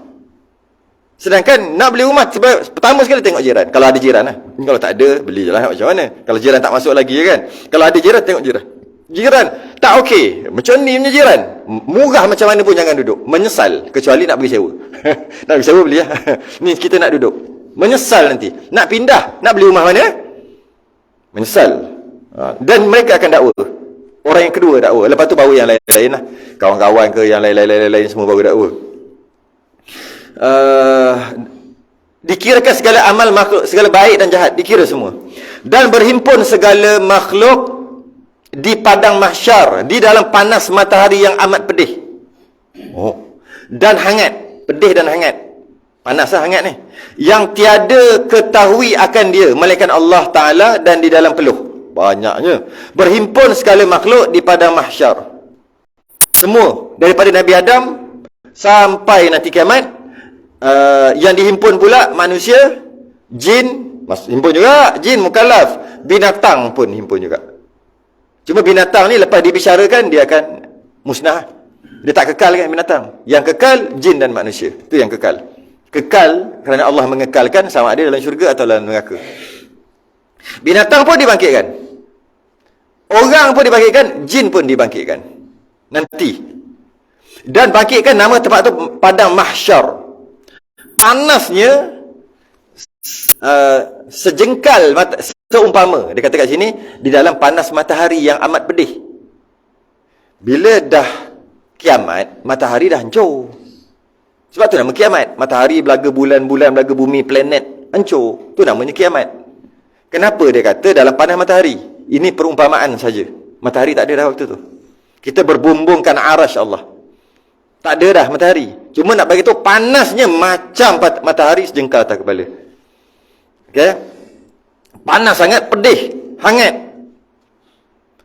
Sedangkan nak beli rumah, pertama sekali tengok jiran. Kalau ada jiran lah. Kalau tak ada, beli je lah macam mana. Kalau jiran tak masuk lagi kan. Kalau ada jiran, tengok jiran. Jiran tak okey. Macam ni punya jiran. Murah macam mana pun jangan duduk. Menyesal. Kecuali nak pergi sewa. Nak pergi sewa beli lah. Ni kita nak duduk. Menyesal nanti. Nak pindah. Nak beli rumah mana? Menyesal. Dan mereka akan dakwa. Orang yang kedua dakwa. Lepas tu baru yang lain-lain lah. Kawan-kawan ke yang lain-lain semua baru dakwa. Dikirakan segala amal makhluk, segala baik dan jahat, dikira semua. Dan berhimpun segala makhluk di padang mahsyar, di dalam panas matahari yang amat pedih. Dan hangat. Pedih dan hangat. Panas lah hangat ni. Yang tiada ketahui akan dia, melainkan Allah Ta'ala, dan di dalam peluh. Banyaknya. Berhimpun segala makhluk di padang mahsyar. Semua. Daripada Nabi Adam sampai nanti kiamat. Yang dihimpun pula manusia, jin, himpun juga, jin mukallaf, binatang pun himpun juga. Cuma binatang ni lepas dibicarakan dia akan musnah. Dia tak kekal kan binatang. Yang kekal jin dan manusia. Itu yang kekal. Kekal kerana Allah mengekalkan, sama ada dalam syurga atau dalam neraka. Binatang pun dibangkitkan. Orang pun dibangkitkan, jin pun dibangkitkan. Nanti. Dan bangkitkan, nama tempat tu padang mahsyar. Panasnya sejengkal seumpama, dia kata kat sini, di dalam panas matahari yang amat pedih. Bila dah kiamat, matahari dah hancur. Sebab tu nama kiamat. Matahari belaga bulan, bulan belaga bumi, planet hancur. Tu namanya kiamat. Kenapa dia kata dalam panas matahari? Ini perumpamaan saja. Matahari tak ada dah waktu tu. Kita berbumbungkan arasy Allah. Tak ada dah matahari. Cuma nak bagi tahu panasnya macam matahari sejengkal atas kepala. Okey? Panas sangat, pedih, hangat.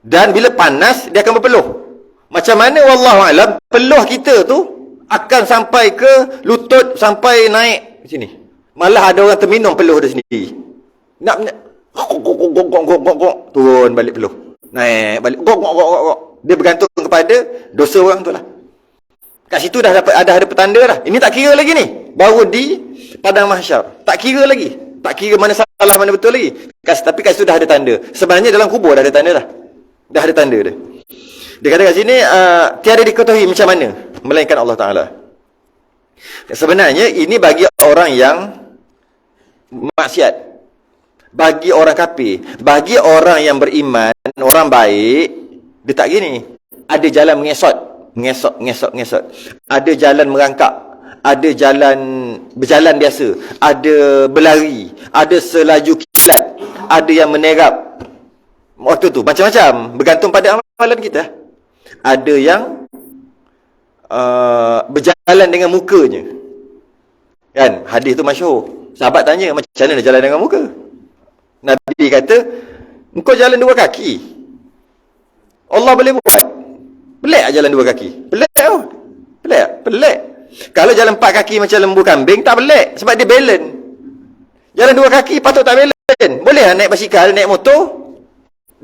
Dan bila panas, dia akan berpeluh. Macam mana wallahu alam, peluh kita tu akan sampai ke lutut, sampai naik ke sini. Malah ada orang terminum peluh dia sendiri. Nak turun balik peluh. Naik balik. Dia bergantung kepada dosa orang tu lah. Kat situ dah dapat ada petanda dah. Ini tak kira lagi ni. Baru di padang mahsyar. Tak kira lagi. Tak kira mana salah mana betul lagi. Tapi kat situ dah ada tanda. Sebenarnya dalam kubur dah ada tanda dah. Dah ada tanda dah. Dia kata kat sini tiada diketahui macam mana melainkan Allah Ta'ala. Sebenarnya ini bagi orang yang maksiat. Bagi orang kafir. Bagi orang yang beriman, orang baik, dia tak gini. Ada jalan mengesot. Ngesot. Ada jalan merangkak, ada jalan berjalan biasa, ada berlari, ada selaju kilat, ada yang menerap. Waktu tu macam-macam, bergantung pada amalan kita. Ada yang berjalan dengan mukanya. Kan, hadis tu masyhur. Sahabat tanya, macam mana dia jalan dengan muka? Nabi kata, engkau jalan dua kaki. Allah boleh buat. Pelik tak jalan dua kaki? Pelik tau. Pelik tak? Pelik. Kalau jalan empat kaki macam lembu kambing, tak pelik. Sebab dia balance. Jalan dua kaki patut tak balance. Boleh tak naik basikal, naik motor?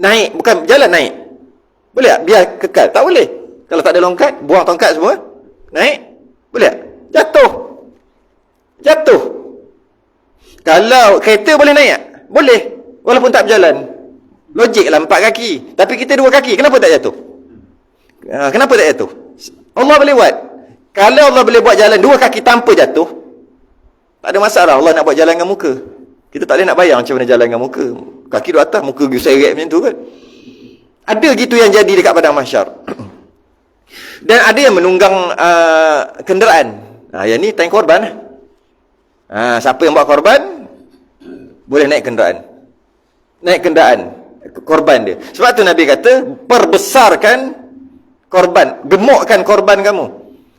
Naik, bukan jalan naik. Boleh tak? Biar kekal. Tak boleh. Kalau tak ada longkat, buang tongkat semua. Naik. Boleh tak? Jatuh. Kalau kereta boleh naik tak? Boleh. Walaupun tak berjalan. Logik lah empat kaki. Tapi kita dua kaki, kenapa tak jatuh? Kenapa tak jatuh? Allah boleh buat. Kalau Allah boleh buat jalan dua kaki tanpa jatuh, tak ada masalah. Allah nak buat jalan dengan muka. Kita tak boleh nak bayang macam mana jalan dengan muka. Kaki duduk atas, muka pergi seret macam tu kan. Ada gitu yang jadi dekat padang mahsyar. Dan ada yang menunggang kenderaan. Yang ni tank korban. Siapa yang buat korban, boleh naik kenderaan. Korban dia. Sebab tu Nabi kata, perbesarkan korban, gemukkan korban kamu,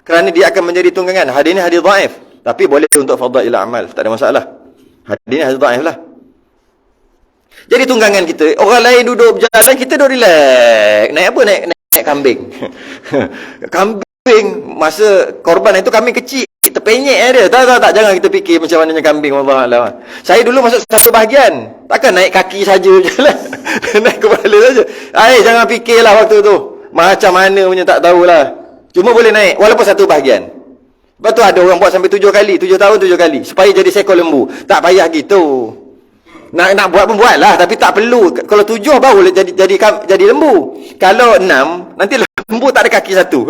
kerana dia akan menjadi tunggangan. Hadis ini hadis dhaif. Tapi boleh untuk fadail amal, tak ada masalah. Hadis ni hadis dhaif lah. Jadi tunggangan kita, orang lain duduk berjalan, kita duduk relax. Naik apa? Naik kambing. Kambing, masa korban itu kambing kecil, terpenyek dia. Tak, jangan kita fikir macam mananya kambing. Wallahualam. Saya dulu masuk satu bahagian, takkan naik kaki saja berjalan. Naik kepala saja. Jangan fikirlah waktu tu. Macam mana punya tak tahulah. Cuma boleh naik, walaupun satu bahagian. Lepas tu ada orang buat sampai 7 kali, 7 tahun 7 kali. Supaya jadi seekor lembu. Tak payah gitu. Nak buat pun buat lah, tapi tak perlu. Kalau 7 baru jadi lembu. Kalau 6, nanti lembu tak ada kaki satu.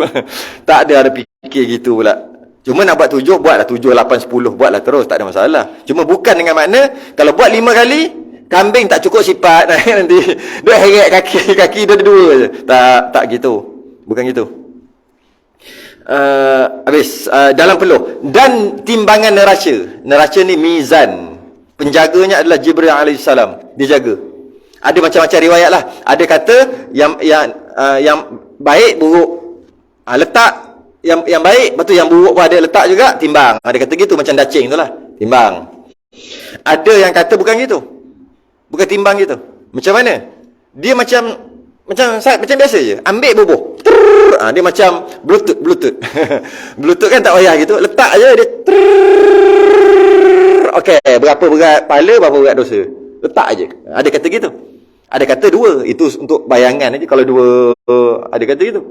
Tak ada fikir gitu pula. Cuma nak buat 7, buatlah 7, 8, 10. Buatlah terus, tak ada masalah. Cuma bukan dengan makna, kalau buat 5 kali, kambing tak cukup sifat. Nanti dia heret kaki dia 2 je. Tak gitu. Bukan gitu. Habis. Dalam peluh. Dan timbangan neraca. Neraca ni mizan. Penjaganya adalah Jibril alaihissalam. Dia jaga. Ada macam-macam riwayat lah. Ada kata yang baik buruk. Letak yang baik, betul, yang buruk pun ada letak juga, timbang. Ada kata gitu, macam dacing tu lah, timbang. Ada yang kata bukan gitu. Bukan timbang gitu. Macam mana? Dia macam biasa je. Ambil bubuh. Dia macam Bluetooth. Bluetooth kan tak payah gitu. Letak je dia. Okey, berapa berat pahala, berapa berat dosa. Letak aje. Ada kata gitu. Ada kata 2. Itu untuk bayangan aja. Kalau 2, ada kata gitu.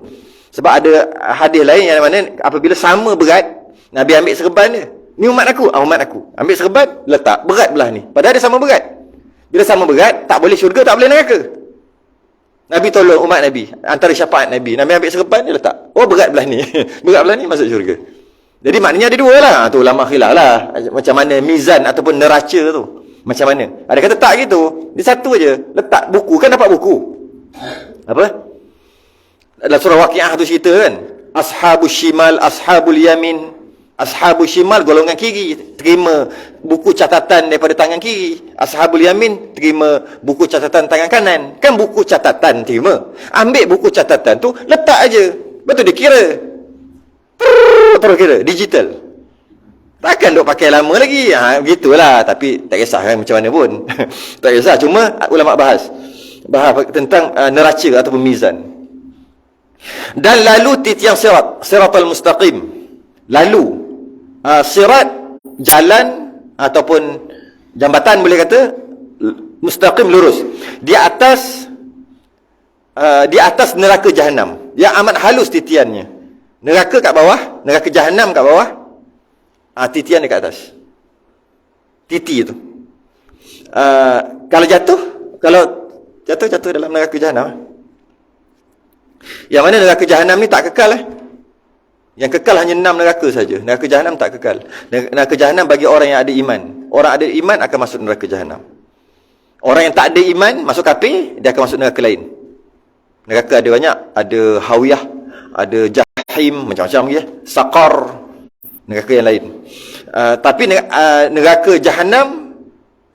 Sebab ada hadis lain yang mana apabila sama berat, Nabi ambil serban dia. Ni umat aku. Ambil serban, letak. Berat belah ni. Padahal dia sama berat. Bila sama berat, tak boleh syurga, tak boleh neraka. Nabi tolong umat Nabi. Antara syafaat Nabi. Nabi ambil serban dia letak. Oh, berat belah ni. Berat belah ni masuk syurga. Jadi maknanya ada 2 lah. Tu ulama khilaf lah. Macam mana mizan ataupun neraca tu. Macam mana. Ada kata tak gitu. Dia satu je. Letak buku. Kan dapat buku. Apa? Dalam surah Waqiah tu cerita kan. Ashabul shimal, ashabul yamin. Ashabul shimal golongan kiri. Terima buku catatan daripada tangan kiri. Ashabul yamin terima buku catatan tangan kanan. Kan buku catatan terima. Ambil buku catatan tu. Letak aja. Betul dia kira. Terus kira digital. Takkan duk pakai lama lagi. Begitulah. Tapi tak kisah kan macam mana pun. Tak kisah. Cuma ulama bahas tentang neraca ataupun mizan. Dan lalu titian siratal mustaqim. Lalu sirat, jalan ataupun jambatan boleh kata mustaqim, lurus. Di atas neraka jahanam. Yang amat halus titiannya. Neraka kat bawah, neraka jahanam kat bawah, titian dekat atas. Titi tu. Kalau jatuh dalam neraka jahanam. Yang mana neraka jahanam ni tak kekal . Yang kekal hanya 6 neraka saja. Neraka jahanam tak kekal. Neraka jahanam bagi orang yang ada iman. Orang ada iman akan masuk neraka jahanam. Orang yang tak ada iman, masuk kafir, dia akan masuk neraka lain. Neraka ada banyak. Ada hawiyah, ada jahim, macam-macam lagi . Saqar, neraka yang lain. Tapi neraka jahanam,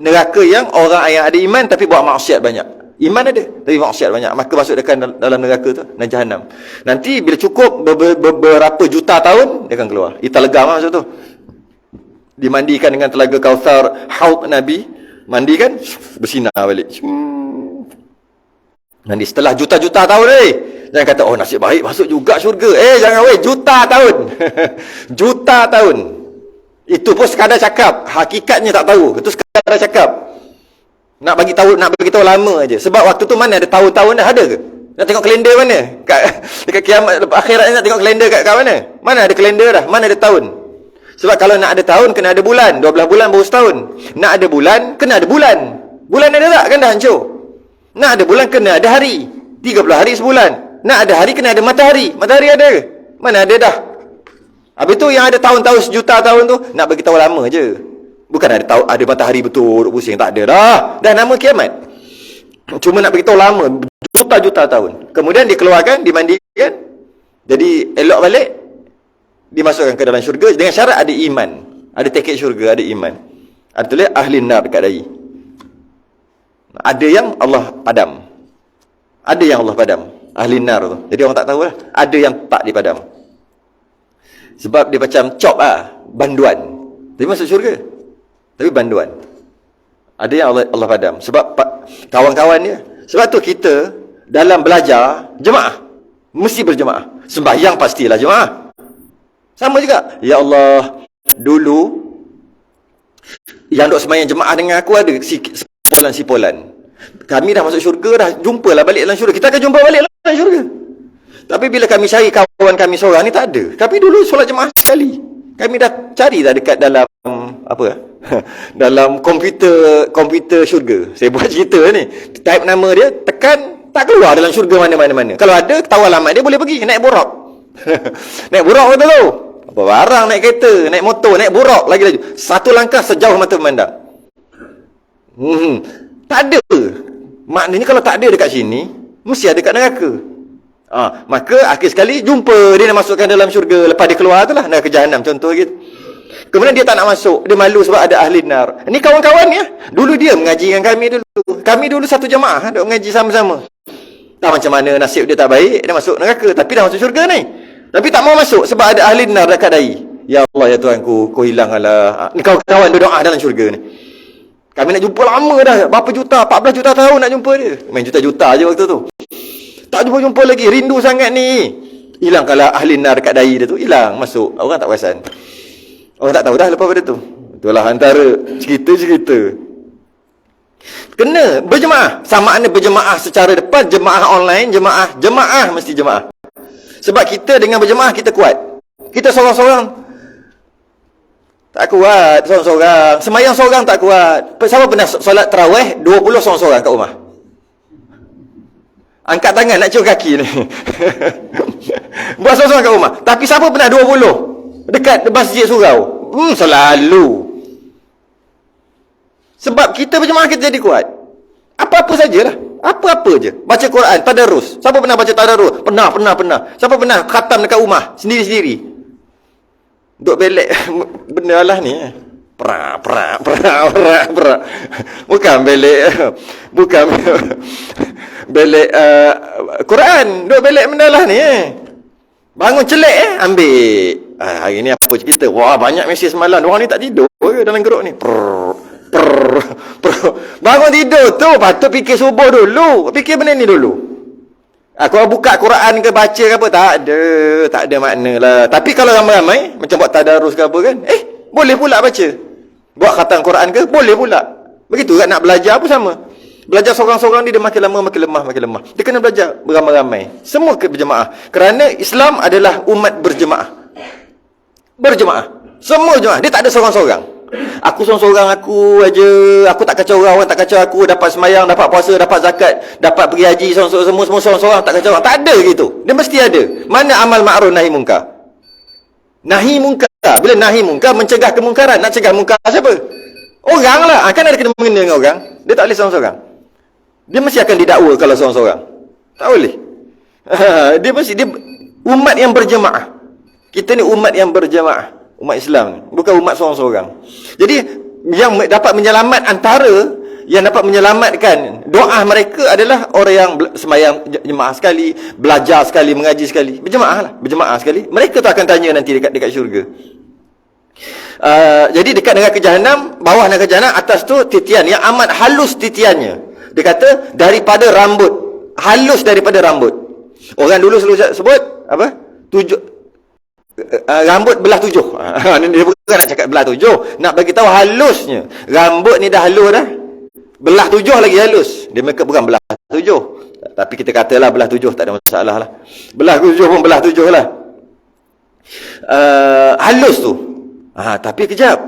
neraka yang orang yang ada iman tapi buat maksiat banyak. Iman ada, tapi maksiat banyak. Maka masuk dekat dalam neraka tu, dan jahanam. Nanti bila cukup beberapa juta tahun, dia akan keluar. Ita legam lah masa tu. Dimandikan dengan telaga Kautsar, haud Nabi. Mandikan, bersinar balik. Nanti setelah juta-juta tahun jangan kata, oh nasib baik masuk juga syurga. Jangan juta tahun. Juta tahun. Itu pun sekadar cakap. Hakikatnya tak tahu. Itu sekadar cakap. Nak bagi tahu lama aja. Sebab waktu tu mana ada tahun-tahun dah, ada ke? Nak tengok kalender mana? Dekat kiamat akhirat ni nak tengok kalender kat mana? Mana ada kalender dah? Mana ada tahun? Sebab kalau nak ada tahun kena ada bulan. 12 bulan baru setahun. Nak ada bulan kena ada bulan. Bulan ada tak? Kan dah hancur. Nak ada bulan kena ada hari. 30 hari sebulan. Nak ada hari kena ada matahari. Matahari ada ke? Mana ada dah. Habis tu yang ada tahun-tahun, sejuta tahun tu nak bagi tahu lama je. Bukan ada matahari betul, pusing, tak ada dah. Dah nama kiamat. Cuma nak beritahu lama, juta-juta tahun. Kemudian dikeluarkan, dimandikan. Jadi elok balik, dimasukkan ke dalam syurga dengan syarat ada iman. Ada tiket syurga, ada iman. Ada tulis ahli nar dekat dahi. Ada yang Allah padam. Ada yang Allah padam. Ahli nar tu. Jadi orang tak tahu lah. Ada yang tak dipadam. Sebab dia macam cop banduan. Tapi masuk syurga. Tapi banduan. Ada yang Allah padam. Sebab kawan-kawan dia. Sebab tu kita dalam belajar jemaah. Mesti berjemaah. Sembahyang pastilah jemaah. Sama juga. Ya Allah, dulu yang duk sembahyang jemaah dengan aku ada sipolan-sipolan. Kami dah masuk syurga dah. Jumpalah balik dalam syurga. Kita akan jumpa balik dalam syurga. Tapi bila kami cari kawan kami seorang ni, tak ada. Kami dulu solat jemaah sekali. Kami dah cari dah dekat dalam dalam komputer syurga. Saya buat cerita ni. Type nama dia, tekan, tak keluar dalam syurga mana-mana. Kalau ada, tahu alamat dia, boleh pergi. Naik borak. Naik borak betul tu. Apa barang, naik kereta, naik motor, naik borak lagi laju. Satu langkah sejauh mata memandang. Tak ada. Maknanya kalau tak ada dekat sini, mesti ada dekat neraka. Maka akhir sekali jumpa dia nak masukkan dalam syurga. Lepas dia keluar tu lah, nak ke jahanam contoh gitu. Kemudian dia tak nak masuk, dia malu sebab ada ahli nar. Ini kawan-kawan ni dulu dia mengaji dengan kami dulu. Kami dulu satu jemaah duk mengaji sama-sama. Tak macam mana nasib dia tak baik, dia masuk neraka. Tapi dah masuk syurga ni. Tapi tak mau masuk sebab ada ahli nar dekat dahi. Ya Allah, ya Tuhanku, kau hilanglah. Ni kawan-kawan berdoa dalam syurga ni. Kami nak jumpa lama dah. Berapa juta, 14 juta tahun nak jumpa dia. Main juta-juta je waktu tu. Tak jumpa lagi, rindu sangat ni. Hilang kalau ahli nar dekat dahi dia tu, hilang, masuk. Orang tak perasan. Orang tak tahu dah lepas pada tu. Itulah antara cerita-cerita. Kena berjemaah. Sama ada berjemaah secara depan, jemaah online, jemaah mesti jemaah. Sebab kita dengan berjemaah kita kuat. Kita seorang-seorang tak kuat, seorang-seorang. Semayang seorang tak kuat. Siapa pernah solat tarawih 20 seorang-seorang kat rumah? Angkat tangan nak cium kaki ni. Buat seorang-seorang kat rumah. Tapi siapa pernah 20 dekat masjid surau? Selalu. Sebab kita berjemaah kita jadi kuat. Apa-apa sajalah. Apa-apa je. Baca Quran, tadarus. Siapa pernah baca tadarus? Pernah. Siapa pernah khatam dekat rumah sendiri-sendiri? Duk belek benda lah ni. Perak. Bukan belek. Bukan belek Quran. Duk belek benda lah ni. Bangun celek ambil. Hari ni apa cerita? Wah, banyak mesej semalam. Orang ni tak tidur ke dalam geruk ni? Bangun tidur tu, patut fikir subuh dulu. Fikir benda ni dulu. Kalau buka Quran ke baca ke apa, tak ada makna lah. Tapi kalau ramai-ramai, macam buat tadarus ke apa kan, boleh pula baca. Buat khatam Quran ke, boleh pula. Begitu kan, nak belajar pun sama. Belajar seorang-seorang ni dia makin lama makin lemah. Dia kena belajar beramai-ramai. Semua berjemaah. Kerana Islam adalah umat berjemaah. Semua jemaah. Dia tak ada seorang-seorang. Aku seorang-seorang aku aja. Aku tak kacau orang tak kacau aku. Dapat semayang, dapat puasa, dapat zakat, dapat pergi haji, semua seorang-seorang tak kacau orang. Tak ada gitu. Dia mesti ada. Mana amal ma'ruf nahi munkar? Nahi munkar. Bila nahi munkar, mencegah kemungkaran. Nak cegah munkar siapa? Orang lah. Kan ada kena mengena dengan orang. Dia tak boleh seorang-seorang. Dia mesti akan didakwa kalau seorang-seorang. Tak boleh. Dia umat yang berjemaah. Kita ni umat yang berjemaah. Umat Islam ni. Bukan umat seorang-seorang. Jadi, yang dapat menyelamat yang dapat menyelamatkan doa mereka adalah orang yang semayang jemaah sekali, belajar sekali, mengaji sekali. Berjemaah sekali. Mereka tu akan tanya nanti dekat syurga. Jadi dekat neraka jahanam, bawah neraka jahanam, atas tu titian. Yang amat halus titiannya. Dia kata, daripada rambut. Halus daripada rambut. Orang dulu selalu sebut, rambut belah 7. Dia bukan nak cakap belah 7. Nak bagi tahu halusnya. Rambut ni dah halus dah. Belah 7 lagi halus. Dia mereka bukan belah 7. Tapi kita katalah belah 7, tak ada masalah lah. Belah 7 pun belah 7 lah. Halus tu. Tapi kejap.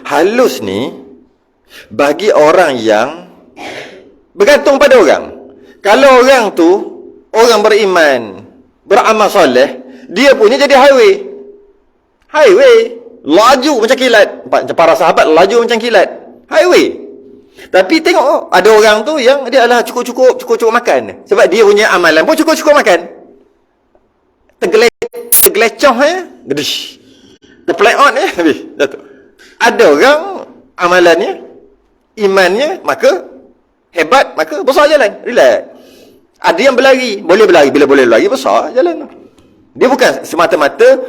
Halus ni bagi orang yang bergantung pada orang. Kalau orang tu orang beriman, beramal soleh, dia punya jadi highway. Laju macam kilat. Para sahabat laju macam kilat. Highway. Tapi tengok, ada orang tu yang dia adalah cukup-cukup makan. Sebab dia punya amalan pun cukup-cukup makan. Tergelecoh gedish. Terplay on habis. Jatuh. Ada orang amalannya, imannya, maka hebat, maka besar jalan. Relax. Ada yang berlari. Boleh berlari. Bila boleh berlari, besar jalan. Dia bukan semata-mata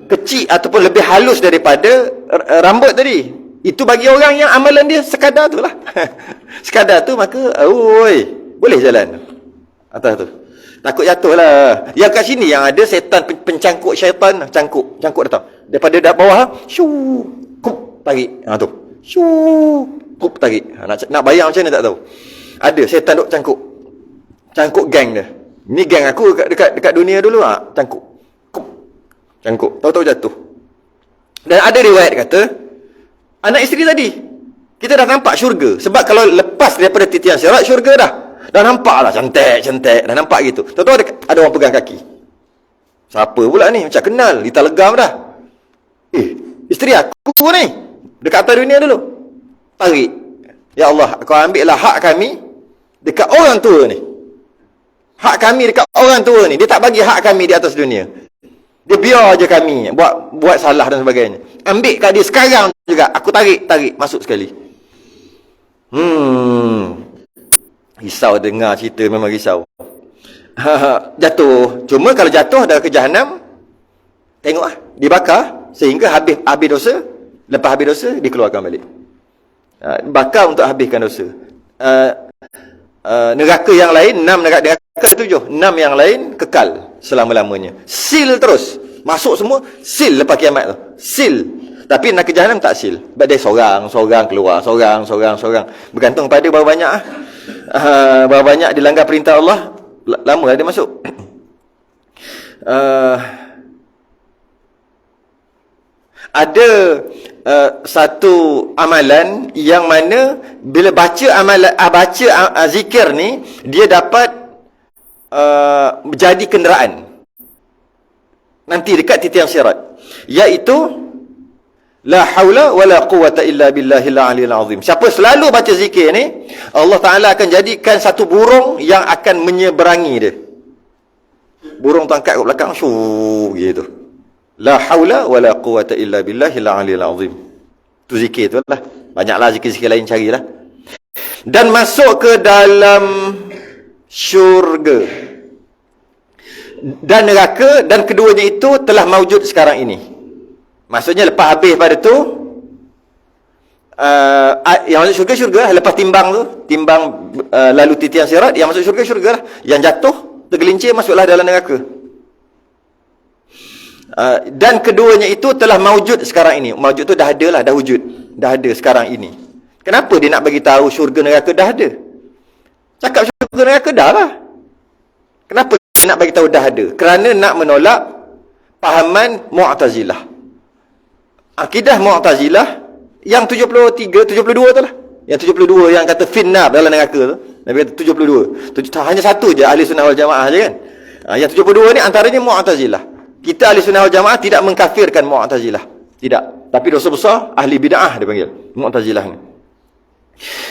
kecil ataupun lebih halus daripada rambut tadi, itu bagi orang yang amalan dia sekadar tu lah. Sekadar tu, maka boleh jalan atas tu. Takut jatuh lah. Yang kat sini yang ada setan pencangkuk syaitan, cangkuk datang daripada bawah, kup tarik tu, kup tarik. Nak bayar macam mana tak tahu. Ada setan duk cangkuk geng dia. Ni geng aku dekat dunia dulu, cangkuk tahu-tahu jatuh. Dan ada riwayat kata anak isteri tadi, kita dah nampak syurga. Sebab kalau lepas daripada titian sirat, syurga dah nampak lah, cantik, dah nampak gitu. Tahu-tahu ada orang pegang kaki. Siapa pula ni? Macam kenal, kita legam dah. Isteri aku ni dekat atas dunia dulu. Tarik. Ya Allah, kau ambil lah hak kami dekat orang tua ni. Hak kami dekat orang tua ni. Dia tak bagi hak kami di atas dunia. Dia biar je kami buat salah dan sebagainya. Ambil kat dia sekarang juga. Aku tarik masuk sekali. Risau dengar cerita, memang risau. Jatuh. Cuma kalau jatuh dah ke Jahannam, tengoklah, dibakar sehingga habis dosa. Lepas habis dosa, dikeluarkan balik. Bakar untuk habiskan dosa. Neraka yang lain 6, neraka 7, 6 yang lain kekal selama-lamanya. Sil terus. Masuk semua, sil lepas kiamat tu. Sil. Tapi neraka Jahannam tak sil. Sebab dia seorang keluar, seorang. Bergantung pada berapa banyak dilanggar perintah Allah, lama dia masuk. Ada satu amalan yang mana bila baca zikir ni, dia dapat jadi kenderaan nanti dekat titian sirat, iaitu la haula wala quwata illa billahil aliyil azim. Siapa selalu baca zikir ni, Allah Ta'ala akan jadikan satu burung yang akan menyeberangi dia. Burung tu angkat kat belakang, gitu. La haula wala quwata illa billahil aliyil azim. Tu zikir tu lah. Banyaklah zikir-zikir lain, carilah. Dan masuk ke dalam syurga dan neraka, dan keduanya itu telah maujud sekarang ini. Maksudnya lepas habis pada tu, yang masuk syurga lepas timbang lalu titian sirat, yang masuk syurga lah. Yang jatuh tergelincir, masuklah dalam neraka. Dan keduanya itu telah maujud sekarang ini. Maujud tu dah ada lah, dah ada sekarang ini. Kenapa dia nak bagi tahu syurga neraka dah ada? Cakap syurga neraka dah lah. Kenapa dia nak bagi tahu dah ada? Kerana nak menolak pahaman Mu'tazilah. Akidah Mu'tazilah yang 72 tu lah. Yang 72 yang kata finnar dalam neraka tu. Nabi kata 72. Hanya satu je ahli sunnah wal jamaah je kan. Yang 72 ni antaranya Mu'tazilah. Kita ahli sunnah wal jamaah tidak mengkafirkan Mu'tazilah. Tidak. Tapi dosa besar ahli bid'ah dia panggil Mu'tazilah ni.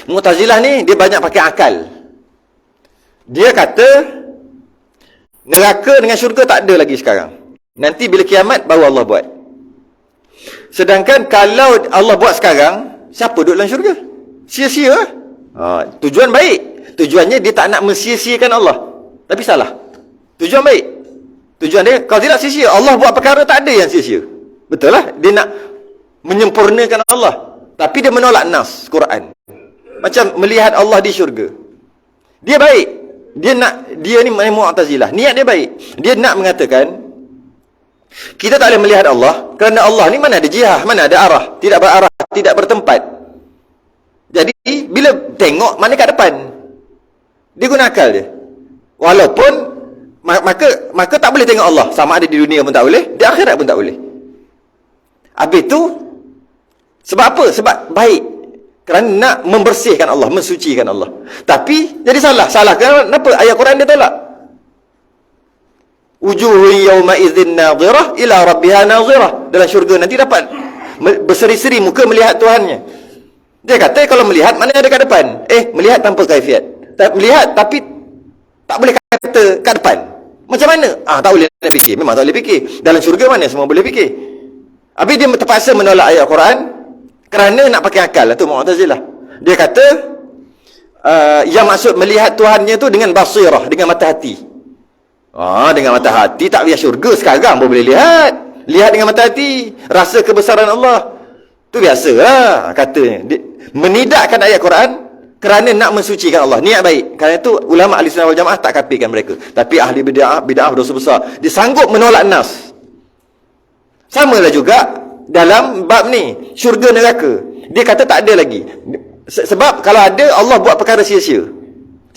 Mu'tazilah ni dia banyak pakai akal. Dia kata neraka dengan syurga tak ada lagi sekarang. Nanti bila kiamat baru Allah buat. Sedangkan kalau Allah buat sekarang, siapa duduk dalam syurga? Sia-sia. Tujuan baik. Tujuannya dia tak nak mensia-siakan Allah. Tapi salah. Tujuan baik. Tujuan dia, kalau tidak sia-sia, Allah buat perkara tak ada yang sia-sia. Betul lah. Dia nak menyempurnakan Allah. Tapi dia menolak nas Quran. Macam melihat Allah di syurga. Dia baik. Dia ni Mu'tazilah. Niat dia baik. Dia nak mengatakan kita tak boleh melihat Allah kerana Allah ni mana ada jihah, mana ada arah, tidak berarah, tidak bertempat. Jadi bila tengok mana kat depan, dia guna akal dia. Walaupun maka tak boleh tengok Allah, sama ada di dunia pun tak boleh, di akhirat pun tak boleh. Habis tu sebab apa? Sebab baik, kerana nak membersihkan Allah, mensucikan Allah. Tapi jadi salah kenapa ayat Quran dia tolak? Wujuhun yawma idzin nadhirah ila rabbiha nadhirah. Dalam syurga nanti dapat berseri-seri muka melihat Tuhannya. Dia kata kalau melihat mana ada kat depan. Melihat tanpa kaifiat. Melihat tapi tak boleh kata kat depan. Macam mana? Tak boleh nak fikir. Memang tak boleh fikir. Dalam syurga mana semua boleh fikir. Habis dia terpaksa menolak ayat Quran kerana nak pakai akal. Itu Mu'tazilah. Dia kata yang maksud melihat Tuhannya tu dengan basirah, dengan mata hati. Dengan mata hati tak payah syurga, sekarang pun boleh lihat. Lihat dengan mata hati, rasa kebesaran Allah. Itu biasalah katanya. Menidakkan ayat Quran kerana nak mensucikan Allah. Niat baik. Kerana itu ulama ahli sunnah wal jamaah tak kafirkan mereka. Tapi ahli bid'ah berdosa besar. Dia sanggup menolak nas. Samalah juga dalam bab ni, syurga neraka. Dia kata tak ada lagi. Sebab kalau ada, Allah buat perkara sia-sia.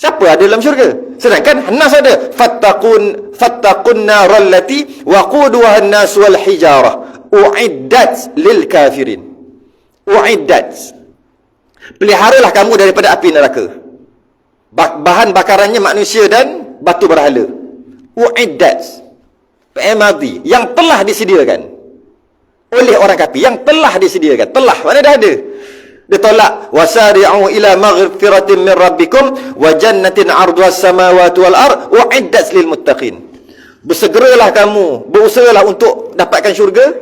Siapa ada dalam syurga? Sedangkan nas ada. Fattaqun naral lati waquduha an-nas wal hijarah uiddat lil kafirin. Uiddat. Peliharalah kamu daripada api neraka. Bahan bakarannya manusia dan batu berhala. Uiddat. PMRD yang telah disediakan oleh orang kafir, yang telah disediakan. Telah, mana dah ada. Dia tolak wasari'u ila maghfiratin min rabbikum wa jannatin 'arduhas samawati wal ard uiddat lil muttaqin. Bersegeralah kamu, berusahalah untuk dapatkan syurga,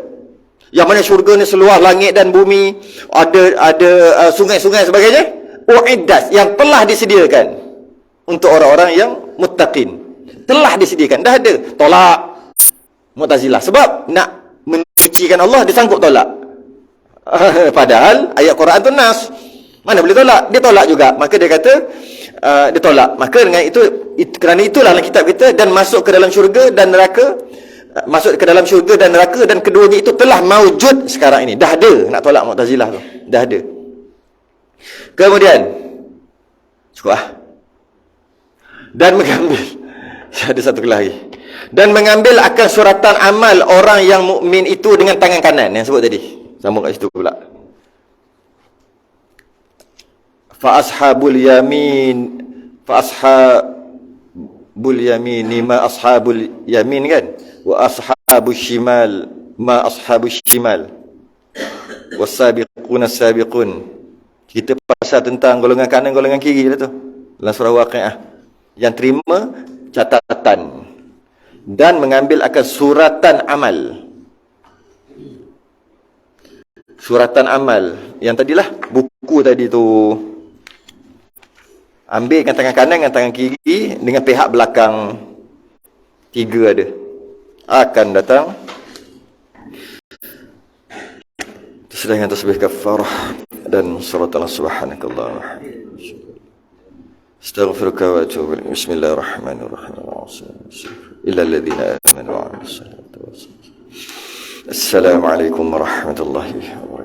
yang mana syurga ni seluas langit dan bumi, ada sungai-sungai sebagainya. Uiddat, yang telah disediakan untuk orang-orang yang muttaqin. Telah disediakan, dah ada. Tolak Mu'tazilah sebab nak menyucikan Allah, dia sanggup tolak. Padahal ayat Quran tu nas. Mana boleh tolak? Dia tolak juga. Maka dia kata dia tolak. Maka dengan itu, kerana itulah dalam kitab kita, dan masuk ke dalam syurga dan neraka, masuk ke dalam syurga dan neraka, dan keduanya itu telah maujud sekarang ini. Dah ada. Nak tolak Mu'tazilah tu, dah ada. Kemudian cukup lah. Dan mengambil ada satu lagi. Dan mengambil akan suratan amal orang yang mukmin itu dengan tangan kanan, yang sebut tadi. Sambung kat situ pula. Fa ashabul yamin ma ashabul yamin kan? Wa ashabus shimal ma ashabus shimal. Wasabiquna sabiqun. Kita pasal tentang golongan kanan, golongan kiri lah tu. Dalam surah Waqiah. Yang terima catatan dan mengambil akan suratan amal. Suratan amal yang tadilah buku tadi tu, ambil dengan tangan kanan dengan tangan kiri, dengan pihak belakang 3 ada. Akan datang sesudah dengan tasbih kafarah dan surat al-subhanakallah. Astaghfiruka wa atubu ilaik. Bismillahirrahmanirrahim. Illa alladhina amanu wa 'amilus salihati. Assalamualaikum warahmatullahi wabarakatuh.